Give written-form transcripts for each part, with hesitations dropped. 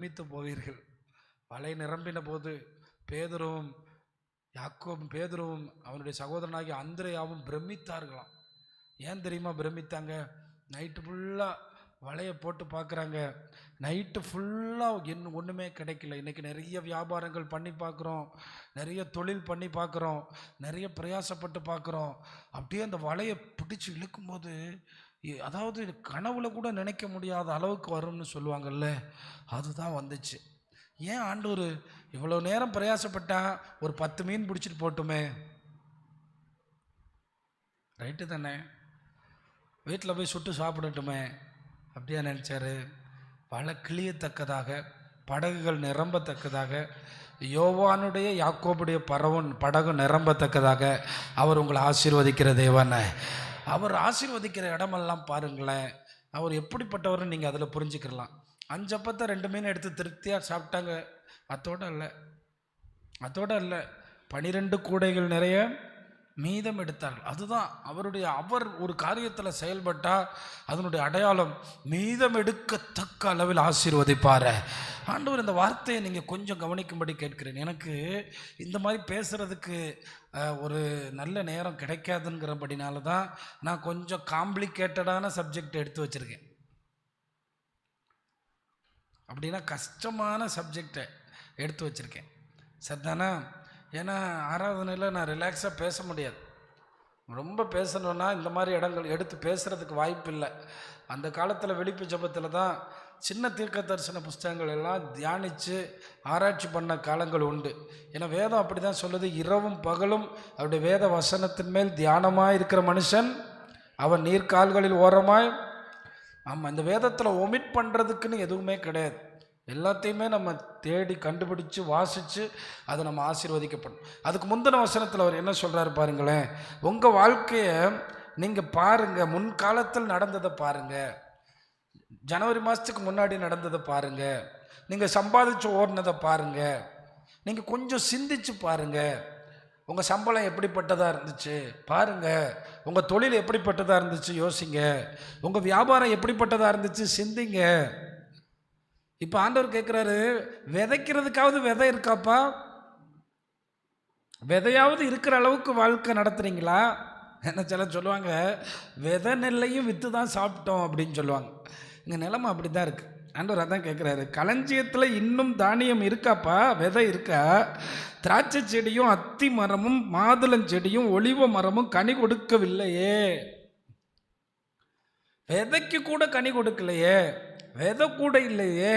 பிரமித்து போவீர்கள். வலை நிரம்பின போது பேதுருவும் பேதுருவும் அவனுடைய சகோதரனாகிய அந்திரேயாவும் பிரமித்தார்களாம். ஏன் தெரியுமா பிரமித்தாங்க? நைட்டு ஃபுல்லாக வலையை போட்டு பார்க்குறாங்க. நைட்டு ஃபுல்லாக ஒன்றுமே கிடைக்கல. இன்றைக்கி நிறைய வியாபாரங்கள் பண்ணி பார்க்குறோம், நிறைய தொழில் பண்ணி பார்க்குறோம், நிறைய பிரயாசப்பட்டு பார்க்குறோம். அப்படியே அந்த வலையை பிடிச்சி இழுக்கும்போது, அதாவது கனவுல கூட நினைக்க முடியாத அளவுக்கு வரும்னு சொல்லுவாங்கல்ல, அதுதான் வந்துச்சு. ஏன் ஆண்டவர் இவ்வளோ நேரம் பிரயாசப்பட்டா ஒரு 10 மீன் பிடிச்சிட்டு போட்டுமே, ரைட்டு தானே, வீட்டில் போய் சுட்டு சாப்பிடட்டுமே அப்படியா நினச்சாரு? வலை கிளியத்தக்கதாக, படகுகள் நிரம்பத்தக்கதாக, யோவானுடைய யாக்கோபுடைய படகு நிரம்பத்தக்கதாக அவர் உங்களை ஆசீர்வதிக்கிற தேவன். அவர் ஆசீர்வதிக்கிற இடமெல்லாம் பாருங்களேன், அவர் எப்படிப்பட்டவர்னு நீங்கள் அதில் புரிஞ்சுக்கலாம். 5 அப்பத்தை 2 மீன் எடுத்து திருப்தியாக சாப்பிட்டாங்க. அதோட இல்லை 12 கூடைகள் நிறைய மீதம் எடுத்தார்கள். அதுதான் அவர் ஒரு காரியத்தில் செயல்பட்டால் அதனுடைய அடையாளம் மீதம் எடுக்கத்தக்க அளவில் ஆசீர்வதிப்பார் ஆண்டவர். இந்த வார்த்தையை நீங்கள் கொஞ்சம் கவனிக்கும்படி கேட்கிறேன். எனக்கு இந்த மாதிரி பேசுகிறதுக்கு ஒரு நல்ல நேரம் கிடைக்காதுங்கிறபடினால தான் நான் கொஞ்சம் காம்ப்ளிகேட்டடான சப்ஜெக்ட் எடுத்து வச்சுருக்கேன். அப்படின்னா கஷ்டமான சப்ஜெக்டை எடுத்து வச்சுருக்கேன், சரிதானா? ஏன்னா ஆராதனையில் நான் ரிலாக்ஸாக பேச முடியாது. ரொம்ப பேசணுன்னா இந்த மாதிரி இடங்கள் எடுத்து பேசுகிறதுக்கு வாய்ப்பு இல்லை. அந்த காலத்தில் விழிப்பு ஜபத்தில் தான் சின்ன தீர்க்க தரிசன புஸ்தகங்கள் எல்லாம் தியானித்து ஆராய்ச்சி பண்ண காலங்கள் உண்டு. ஏன்னா வேதம் அப்படி தான் சொல்லுது, இரவும் பகலும் அவருடைய வேத வசனத்தின் மேல் தியானமாக இருக்கிற மனுஷன் அவன் நீர்கால்களில் ஓரமாய். ஆமாம், இந்த வேதத்தில் ஒமிட் பண்ணுறதுக்குன்னு எதுவுமே கிடையாது. எல்லாத்தையுமே நம்ம தேடி கண்டுபிடிச்சு வாசித்து அதை நம்ம ஆசீர்வதிக்கப்படும். அதுக்கு முந்தின வசனத்தில் அவர் என்ன சொல்கிறாரு பாருங்களேன். உங்கள் வாழ்க்கையை நீங்கள் பாருங்கள், முன்காலத்தில் நடந்ததை பாருங்கள், ஜனவரி மாதத்துக்கு முன்னாடி நடந்ததை பாருங்கள், நீங்கள் சம்பாதிச்சு ஓடினதை பாருங்கள், நீங்கள் கொஞ்சம் சிந்திச்சு பாருங்கள். உங்கள் சம்பளம் எப்படிப்பட்டதாக இருந்துச்சு பாருங்கள், உங்கள் தொழில் எப்படிப்பட்டதாக இருந்துச்சு யோசிங்க, உங்கள் வியாபாரம் எப்படிப்பட்டதாக இருந்துச்சு சிந்திங்க. இப்போ ஆண்டவர் கேட்குறாரு, விதைக்கிறதுக்காவது விதை இருக்காப்பா? விதையாவது இருக்கிற அளவுக்கு வாழ்க்கை நடத்துகிறீங்களா? என்ன சில சொல்லுவாங்க, விதை நெல்லையும் விற்று தான் சாப்பிட்டோம் அப்படின்னு சொல்லுவாங்க. இங்கே நிலைமை அப்படி தான் இருக்குது. ஆண்டவர் அதான் கேட்குறாரு, களஞ்சியத்தில் இன்னும் தானியம் இருக்காப்பா, விதை இருக்கா? திராட்சை செடியும் அத்தி மரமும் மாதுளஞ்செடியும் ஒலிவ மரமும் கனி கொடுக்கவில்லையே. விதைக்கு கூட கனி கொடுக்கலையே, விதை கூட இல்லையே.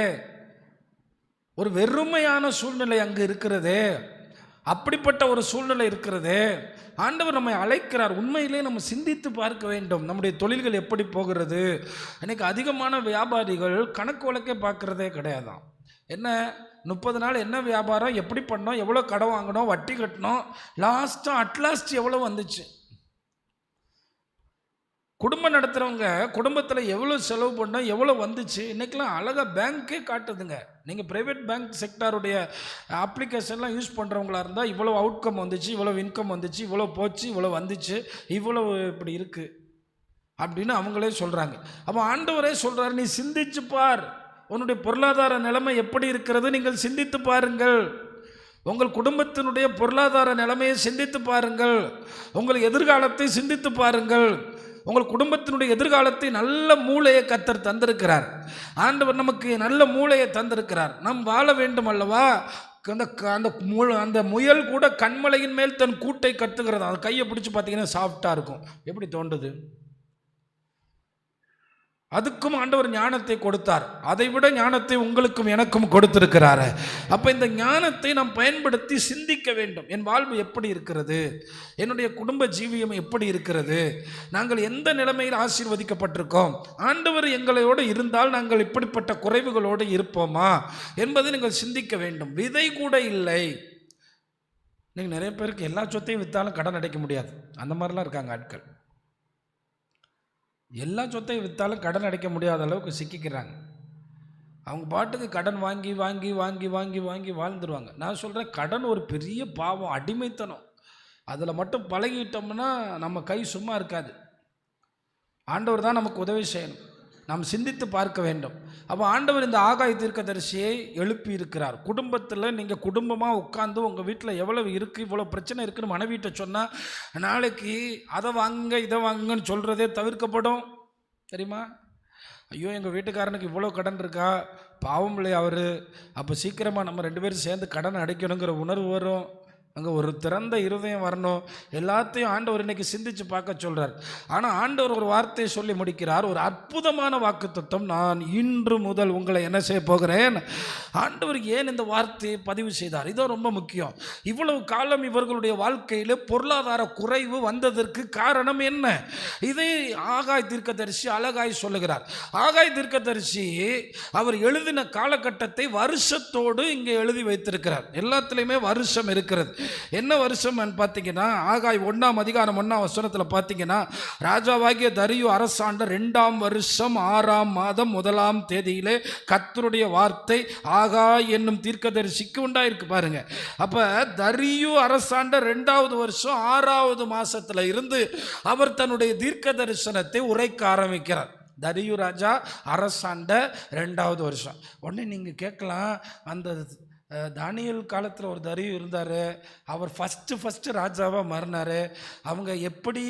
ஒரு வெறுமையான சூழ்நிலை அங்கு இருக்கிறது. அப்படிப்பட்ட ஒரு சூழ்நிலை இருக்கிறது. ஆண்டவர் நம்மை அழைக்கிறார். உண்மையிலே நம்ம சிந்தித்து பார்க்க வேண்டும், நம்முடைய தொழில்கள் எப்படி போகிறது. இன்னைக்கு அதிகமான வியாபாரிகள் கணக்கு வழக்கே பார்க்குறதே கிடையாதான். என்ன 30 நாள் என்ன வியாபாரம், எப்படி பண்ணோம், எவ்வளோ கடன் வாங்கினோம், வட்டி கட்டினோம், அட்லாஸ்ட் எவ்வளோ வந்துச்சு. குடும்பம் நடத்துகிறவங்க குடும்பத்தில் எவ்வளோ செலவு பண்ணோம், எவ்வளோ வந்துச்சு, இன்றைக்கெலாம் அழகாக பேங்க்கே காட்டுதுங்க. நீங்கள் ப்ரைவேட் பேங்க் செக்டாருடைய அப்ளிகேஷன்லாம் யூஸ் பண்ணுறவங்களா இருந்தால் இவ்வளோ அவுட்கம் வந்துச்சு, இவ்வளோ இன்கம் வந்துச்சு, இவ்வளோ போச்சு, இவ்வளோ வந்துச்சு, இவ்வளோ இப்படி இருக்குது அப்படின்னு அவங்களே சொல்கிறாங்க. அப்போ ஆண்டவரே சொல்கிறார், நீ சிந்திச்சு பார், உன்னுடைய பொருளாதார நிலைமை எப்படி இருக்கிறது நீங்கள் சிந்தித்து பாருங்கள். உங்கள் குடும்பத்தினுடைய பொருளாதார நிலைமையை சிந்தித்து பாருங்கள். உங்கள் எதிர்காலத்தை சிந்தித்து பாருங்கள். உங்கள் குடும்பத்தினுடைய எதிர்காலத்தை நல்ல மூளையை கர்த்தர் தந்திருக்கிறார். ஆண்டவர் நமக்கு நல்ல மூளையை தந்திருக்கிறார். நாம் வாழ வேண்டும் அல்லவா? அந்த முயல் கூட கண்மலையின் மேல் தன் கூட்டை கட்டுகிறது. அந்த கையை பிடிச்சி பார்த்தீங்கன்னா சாஃப்டாக இருக்கும். எப்படி தோன்றுது? அதுக்கும் ஆண்டவர் ஞானத்தை கொடுத்தார். அதை விட ஞானத்தை உங்களுக்கும் எனக்கும் கொடுத்திருக்கிறார். அப்போ இந்த ஞானத்தை நாம் பயன்படுத்தி சிந்திக்க வேண்டும். என் வாழ்வு எப்படி இருக்கிறது, என்னுடைய குடும்ப ஜீவியம் எப்படி இருக்கிறது, நாங்கள் எந்த நிலைமையில் ஆசீர்வதிக்கப்பட்டிருக்கோம், ஆண்டவர் எங்களோடு இருந்தால் நாங்கள் இப்படிப்பட்ட குறைவுகளோடு இருப்போமா என்பதை நீங்கள் சிந்திக்க வேண்டும். விதை கூட இல்லை. நீங்கள் நிறைய பேருக்கு எல்லா சொத்தையும் விற்றாலும் கடன் அடைக்க முடியாது. அந்த மாதிரிலாம் இருக்காங்க ஆட்கள். எல்லா சொத்தையும் விற்றாலும் கடன் அடைக்க முடியாத அளவுக்கு சிக்கிக்கிறாங்க. அவங்க பாட்டுக்கு கடன் வாங்கி வாங்கி வாங்கி வாங்கி வாங்கி வாழ்ந்துருவாங்க. நான் சொல்கிறேன், கடன் ஒரு பெரிய பாவம், அடிமைத்தனம். அதில் மட்டும் பழகிட்டோம்னா நம்ம கை சும்மா இருக்காது. ஆண்டவர் தான் நமக்கு உதவி செய்யணும். நாம் சிந்தித்து பார்க்க வேண்டும். அப்போ ஆண்டவர் இந்த ஆகாய தீர்க்கதரிசியை எழுப்பி இருக்கிறார். குடும்பத்தில் நீங்கள் குடும்பமாக உட்காந்து உங்கள் வீட்டில் எவ்வளவு இருக்குது, இவ்வளோ பிரச்சனை இருக்குன்னு மனைவிட்ட சொன்னால் நாளைக்கு அதை வாங்குங்க இதை வாங்குங்கன்னு சொல்கிறதே தவிர்க்கப்படும். தெரியுமா? ஐயோ எங்கள் வீட்டுக்காரனுக்கு இவ்வளோ கடன் இருக்கா, பாவம் இல்லையா அவர், அப்போ சீக்கிரமாக நம்ம 2 பேரும் சேர்ந்து கடன் அடைக்கணுங்கிற உணர்வு வரும். அங்கே ஒரு திறந்த இருதயம் வரணும். எல்லாத்தையும் ஆண்டவர் இன்னைக்கு சிந்திச்சு பார்க்க சொல்கிறார். ஆனால் ஆண்டவர் ஒரு வார்த்தையை சொல்லி முடிக்கிறார், ஒரு அற்புதமான வாக்குத்தத்தம். நான் இன்று முதல் உங்களை என்ன செய்ய போகிறேன். ஆண்டவர் ஏன் இந்த வார்த்தையை பதிவு செய்தார்? இதோ ரொம்ப முக்கியம். இவ்வளவு காலம் இவர்களுடைய வாழ்க்கையில் பொருளாதார குறைவு வந்ததற்கு காரணம் என்ன? இதை ஆகாய் தீர்க்கதரிசி அழகாய் சொல்லுகிறார். ஆகாய் தீர்க்கதரிசி அவர் எழுதின காலகட்டத்தை வருஷத்தோடு இங்கே எழுதி வைத்திருக்கிறார். எல்லாத்துலேயுமே வருஷம் இருக்கிறது. என்ன வருஷம் பார்த்தீங்கன்னா, ஆகாய் 1ஆம் அதிகாரம் 1ஆம் வசனத்தில் பார்த்தீங்கன்னா, ராஜாவாகிய தரியு அரசாண்ட 2ஆம் வருஷம் 6ஆம் மாதம் 1ஆம் தேதியிலே கர்த்தருடைய வார்த்தை ஆகாய் என்னும் தீர்க்கதரிசிக்கு உண்டாயிருக்கு. பாருங்க, அப்ப தரியு அரசாண்ட 2வது வருஷம் 6வது மாசத்துல இருந்து அவர் தன்னுடைய தீர்க்க தரிசனத்தை உரைக்க ஆரம்பிக்கிறார். தரியு ராஜா அரசாண்ட 2வது வருஷம். உடனே நீங்க கேட்கலாம், அந்த தானியேல் காலத்தில் ஒரு தரியு இருந்தார், அவர் ஃபஸ்ட்டு ராஜாவாக மாறினார். அவங்க எப்படி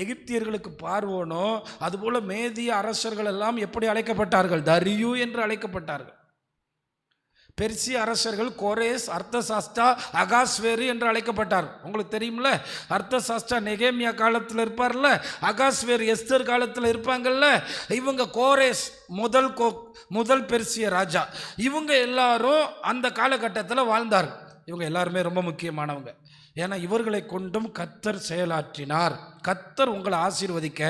எகிப்தியர்களுக்கு பார்வோனோ அதுபோல் மேதிய அரசர்கள் எல்லாம் எப்படி அழைக்கப்பட்டார்கள்? தரியு என்று அழைக்கப்பட்டார்கள். பெர்சிய அரசர்கள் கோரேஸ், அர்த்தசாஸ்டா, அகாஸ்வேரு என்று அழைக்கப்பட்டார். உங்களுக்கு தெரியும்ல, அர்த்தசாஸ்டா நெகேமியா காலத்தில் இருப்பார்ல, அகாஸ்வேரு எஸ்தர் காலத்தில் இருப்பாங்கல்ல. இவங்க கோரேஸ் முதல் பெர்சிய ராஜா. இவங்க எல்லாரும் அந்த காலகட்டத்தில் வாழ்ந்தார். இவங்க எல்லாருமே ரொம்ப முக்கியமானவங்க. ஏன்னா இவர்களை கொண்டும் கர்த்தர் செயலாற்றினார். கர்த்தர் உங்களை ஆசீர்வதிக்க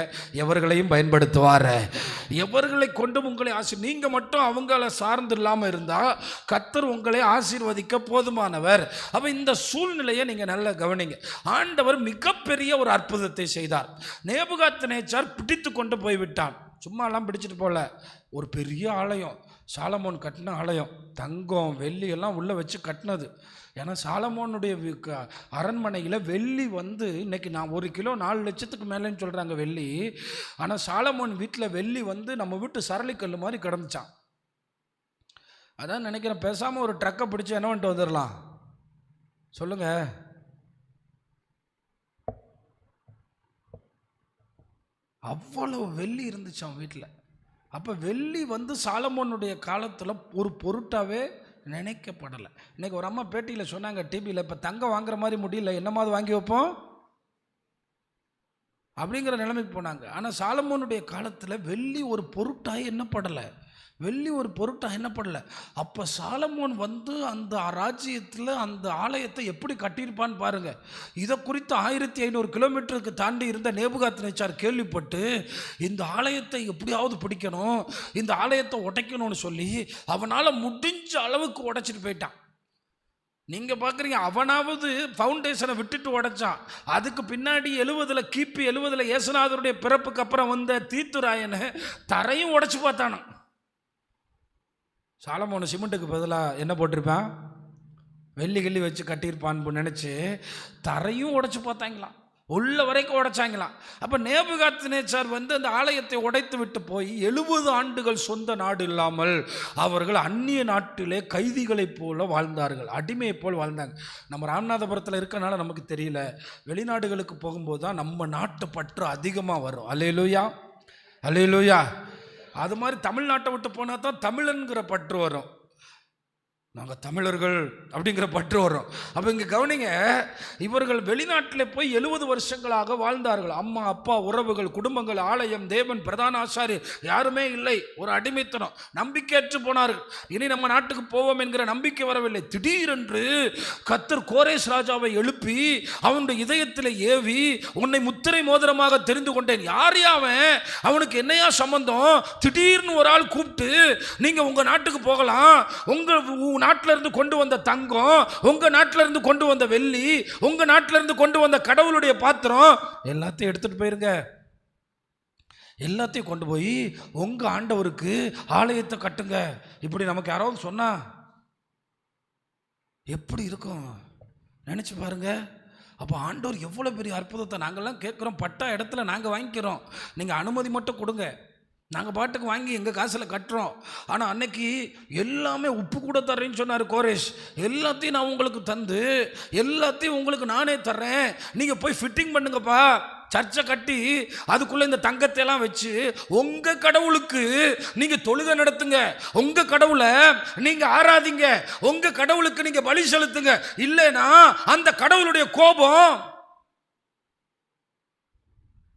எவர்களையும் பயன்படுத்துவார். எவர்களை கொண்டும் உங்களை நீங்கள் மட்டும் அவங்கள சார்ந்து இல்லாமல் இருந்தால் கர்த்தர் உங்களை ஆசீர்வதிக்க போதுமானவர். அப்போ இந்த சூழ்நிலையை நீங்கள் நல்லா கவனிங்க. ஆண்டவர் மிகப்பெரிய ஒரு அற்புதத்தை செய்தார். நேபுகாத்நேச்சார் பிடித்து கொண்டு போய்விட்டான். சும்மாலாம் பிடிச்சிட்டு போகல, ஒரு பெரிய ஆலயம், சாலமோன் கட்டின ஆலயம், தங்கம் வெள்ளி எல்லாம் உள்ளே வச்சு கட்டினது. ஏன்னா சாலமோனுடைய அரண்மனையில் வெள்ளி இன்னைக்கு நான் 1 கிலோ 4 லட்சத்துக்கு மேலேன்னு சொல்கிறாங்க வெள்ளி. ஆனால் சாலமோன் வீட்டில் வெள்ளி நம்ம வீட்டு சரளிக்கல் மாதிரி கிடந்துச்சான். அதான் நினைக்கிறேன், பேசாமல் ஒரு ட்ரக்கை பிடிச்சி என்ன பண்ணிட்டு வந்துடலாம். சொல்லுங்க, அவ்வளோ வெள்ளி இருந்துச்சான் வீட்டில். அப்போ வெள்ளி சாலமோனுடைய காலத்தில் ஒரு பொருட்டாவே நினைக்கப்படலை. இன்றைக்கி ஒரு அம்மா பேட்டியில் சொன்னாங்க டிவியில், இப்போ தங்கம் வாங்குற மாதிரி முடியல, என்னமாவது வாங்கி வைப்போம் அப்படிங்கிற நிலைமைக்கு போனாங்க. ஆனால் சாலமோனுடைய காலத்தில் வெள்ளி ஒரு பொருட்டாக என்னப்படலை, வெள்ளி ஒரு பொருட்டாக என்னப்படலை. அப்போ சாலமோன் அந்த ராஜ்யத்தில் அந்த ஆலயத்தை எப்படி கட்டியிருப்பான்னு பாருங்க. இதை குறித்து 1500 கிலோமீட்டருக்கு தாண்டி இருந்த நேபுகாத்நேச்சார் கேள்விப்பட்டு இந்த ஆலயத்தை எப்படியாவது பிடிக்கணும், இந்த ஆலயத்தை உடைக்கணும்னு சொல்லி அவனால் முடிஞ்ச அளவுக்கு உடைச்சிட்டு போயிட்டான். நீங்கள் பார்க்குறீங்க, அவனாவது ஃபவுண்டேஷனை விட்டுட்டு உடைச்சான். அதுக்கு பின்னாடி கிபி 70 இயேசுநாதருடைய பிறப்புக்கு அப்புறம் வந்த தீத்துராயனை தரையும் உடைச்சு பார்த்தானோ. சாலமோன் சிமெண்ட்டுக்கு பதிலாக என்ன போட்டிருப்பான், வெள்ளி கிள்ளி வச்சு கட்டியிருப்பான்னு நினச்சி தரையும் உடைச்சு பார்த்தாங்களாம், உள்ள வரைக்கும் உடைச்சாங்களாம். அப்போ நேபுகாத்நேச்சார் அந்த ஆலயத்தை உடைத்து விட்டு போய் 70 ஆண்டுகள் சொந்த நாடு இல்லாமல் அவர்கள் அந்நிய நாட்டிலே கைதிகளைப் போல வாழ்ந்தார்கள், அடிமையை போல் வாழ்ந்தாங்க. நம்ம ராமநாதபுரத்தில் இருக்கனால நமக்கு தெரியல, வெளிநாடுகளுக்கு போகும்போது தான் நம்ம நாட்டு பற்று அதிகமாக வரும். அல்லேலூயா, அல்லேலூயா. அது மாதிரி தமிழ்நாட்டை விட்டு போனால் தான் தமிழன்கிற பற்று வரும், நாங்கள் தமிழர்கள் அப்படிங்கிற பற்று வரும். அப்போ இங்கே கவனிங்க, இவர்கள் வெளிநாட்டில் போய் 70 வருஷங்களாக வாழ்ந்தார்கள். அம்மா அப்பா உறவுகள் குடும்பங்கள் ஆலயம் தேவன் பிரதான ஆசாரியர் யாருமே இல்லை, ஒரு அடிமைத்தனம், நம்பிக்கையற்று போனார்கள். இனி நம்ம நாட்டுக்கு போவோம் என்கிற நம்பிக்கை வரவில்லை. திடீரென்று கர்த்தர் கோரேஸ் ராஜாவை எழுப்பி அவனுடைய இதயத்தில் ஏவி, உன்னை முத்திரை மோதிரமாக தெரிந்து கொண்டேன். யார் அவன், அவனுக்கு என்னையா சம்பந்தம்? திடீர்னு ஒரு ஆள் கூப்பிட்டு நீங்கள் உங்கள் நாட்டுக்கு போகலாம், உங்கள் நாட்டில் இருந்து கொண்டு வந்த தங்கம், உங்க நாட்டில் இருந்து கொண்டு வந்த வெள்ளி, உங்க நாட்டில் இருந்து கொண்டு வந்த கடவுளுடைய பாத்திரம் எல்லாத்தையும் எடுத்துட்டு போயிருங்க, எல்லாத்தையும் கொண்டு போய் உங்க ஆண்டவருக்கு ஆலயத்தை கட்டுங்க. இப்படி நமக்கு யாராவது சொன்னா எப்படி இருக்கும் நினைச்சு பாருங்க. அப்போ ஆண்டவர் எவ்வளோ பெரிய அற்புதத்தை நாங்கள்லாம் கேட்குறோம், பட்டா இடத்துல நாங்கள் வாங்கிக்கிறோம், நீங்கள் அனுமதி மட்டும் கொடுங்க, நாங்கள் பாட்டுக்கு வாங்கி எங்கள் காசில் கட்டுறோம். ஆனால் அன்னைக்கு எல்லாமே உப்பு கூட தர்றேன்னு சொன்னார் கோரேஷ். எல்லாத்தையும் நான் உங்களுக்கு தந்து எல்லாத்தையும் உங்களுக்கு நானே தர்றேன், நீங்கள் போய் ஃபிட்டிங் பண்ணுங்கப்பா, சர்ச்சை கட்டி அதுக்குள்ளே இந்த தங்கத்தை எல்லாம் வச்சு உங்கள் கடவுளுக்கு நீங்கள் தொழுகை நடத்துங்க, உங்கள் கடவுளை நீங்கள் ஆராதிங்க, உங்கள் கடவுளுக்கு நீங்கள் பலி செலுத்துங்க, இல்லைன்னா அந்த கடவுளுடைய கோபம்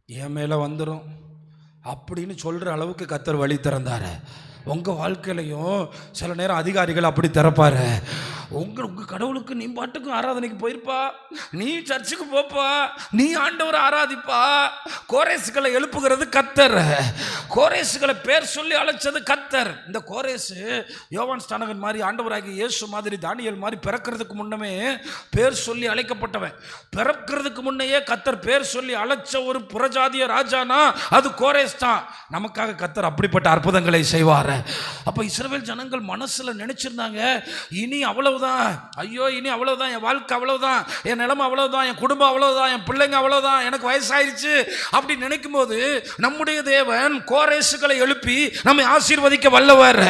என் மேலே வந்துடும் அப்படின்னு சொல்கிற அளவுக்கு கர்த்தர் வழி திறந்தார். உங்கள் வாழ்க்கையிலையும் சில நேரம் அதிகாரிகள் அப்படி திறப்பாரு. உங்கள் கடவுளுக்கு நீ பாட்டுக்கும் ஆராதனைக்கு போயிருப்பா, நீ சர்ச்சுக்கு போப்பா, நீ ஆண்டவரை ஆராதிப்பா. கோரேசுகளை எழுப்புகிறது கர்த்தர், கோரேசுகளை பேர் சொல்லி அழைச்சது கர்த்தர். இந்த கோரேசு யோவான் ஸ்நானகன் மாதிரி, ஆண்டவராகிய இயேசு மாதிரி, தானியேல் மாதிரி பிறக்கிறதுக்கு முன்னமே பேர் சொல்லி அழைக்கப்பட்டவன். பிறக்கிறதுக்கு முன்னையே கர்த்தர் பேர் சொல்லி அழைச்ச ஒரு புறஜாதிய ராஜானா அது கோரேஸ் தான். நமக்காக கர்த்தர் அப்படிப்பட்ட அற்புதங்களை செய்வார். அப்ப இஸ்ரவேல் ஜனங்கள் மனசுல நினைச்சிருந்தாங்க, இனி அவ்வளவுதான், ஐயோ இனி அவ்வளவுதான், என் வாழ்க்கை அவ்வளவுதான், என் நிலைமை அவ்வளவுதான், என் குடும்பம் அவ்வளவுதான், என் பிள்ளைங்க அவ்வளவுதான், எனக்கு வயசாயிருச்சு அப்படி நினைக்கும் போது நம்முடைய தேவன் கோரேசுகளை எழுப்பி நம்மை ஆசீர்வதிக்க வல்லவர்.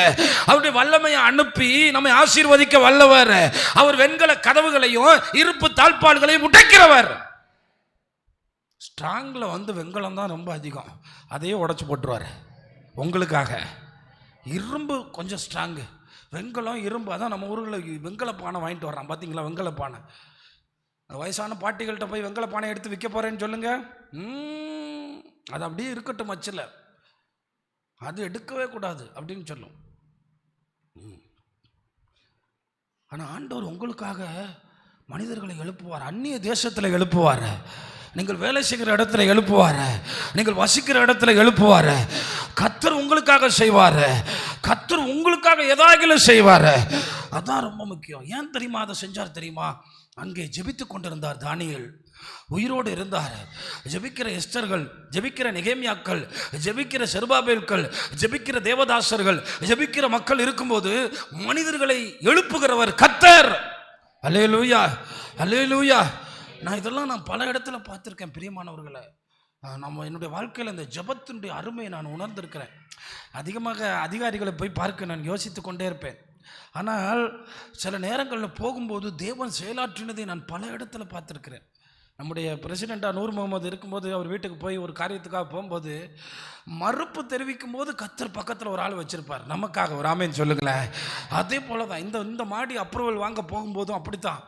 அவருடைய வல்லமையை அனுப்பி நம்மை ஆசீர்வதிக்க வல்லவர். அவர் வெண்கல கதவுகளையும் இருப்பு தாழ்பால்களையும் உடைக்கிறவர். ஸ்ட்ராங்ல வந்து வெண்கலம் தான் ரொம்ப அதிகம், அதையே உடைச்சு போட்டுருவார் உங்களுக்காக. இரும்பு கொஞ்சம் ஸ்ட்ராங்கு, வெண்கலம் இரும்பு. அதான் நம்ம ஊரில் வெண்கல பானை வாங்கிட்டு வர்றான் பார்த்தீங்களா, வெண்கல பானை. வயசான பாட்டிகள்கிட்ட போய் வெண்கல பானை எடுத்து விற்க போகிறேன்னு சொல்லுங்க, அது அப்படியே இருக்கட்டும் மச்சில், அது எடுக்கவே கூடாது அப்படின்னு சொல்லும். ஆனால் ஆண்டவர் உங்களுக்காக மனிதர்களை எழுப்புவார், அந்நிய தேசத்தில் எழுப்புவார், நீங்கள் வேலை செய்கிற இடத்துல எழுப்புவார், நீங்கள் வசிக்கிற இடத்துல எழுப்புவார். கர்த்தர் உங்களுக்காக செய்வார், கர்த்தர் உங்களுக்காக எதாகிலும் செய்வார். அதான் ரொம்ப முக்கியம். ஏன் தெரியுமா அதை செஞ்சார் தெரியுமா? அங்கே ஜெபித்து கொண்டிருந்தார் தானியேல், உயிரோடு இருந்தார். ஜெபிக்கிற எஸ்தர்கள், ஜெபிக்கிற நெகேமியாக்கள், ஜெபிக்கிற செருபாபேல்கள், ஜெபிக்கிற தேவதாசர்கள், ஜெபிக்கிற மக்கள் இருக்கும்போது மனிதர்களை எழுப்புகிறவர் கர்த்தர். அல்லேலூயா, அல்லேலூயா. நான் பல இடத்துல பார்த்துருக்கேன் பிரியமானவர்களை. நம்ம என்னுடைய வாழ்க்கையில் இந்த ஜெபத்தினுடைய அருமையை நான் உணர்ந்திருக்கிறேன். அதிகமாக அதிகாரிகளை போய் பார்க்க நான் யோசித்து கொண்டே இருப்பேன். ஆனால் சில நேரங்களில் போகும்போது தேவன் செயலாற்றினதை நான் பல இடத்துல பார்த்துருக்கிறேன். நம்முடைய பிரசிடெண்ட்டாக நூர் முகமது இருக்கும்போது அவர் வீட்டுக்கு போய் ஒரு காரியத்துக்காக போகும்போது மறுப்பு தெரிவிக்கும் போது கர்த்தர் பக்கத்தில் ஒரு ஆள் வச்சுருப்பார் நமக்காக. ஒரு ஆமேன்னு சொல்லுங்களேன். அதே போல தான் இந்த மாடி அப்ரூவல் வாங்க போகும்போதும் அப்படித்தான்.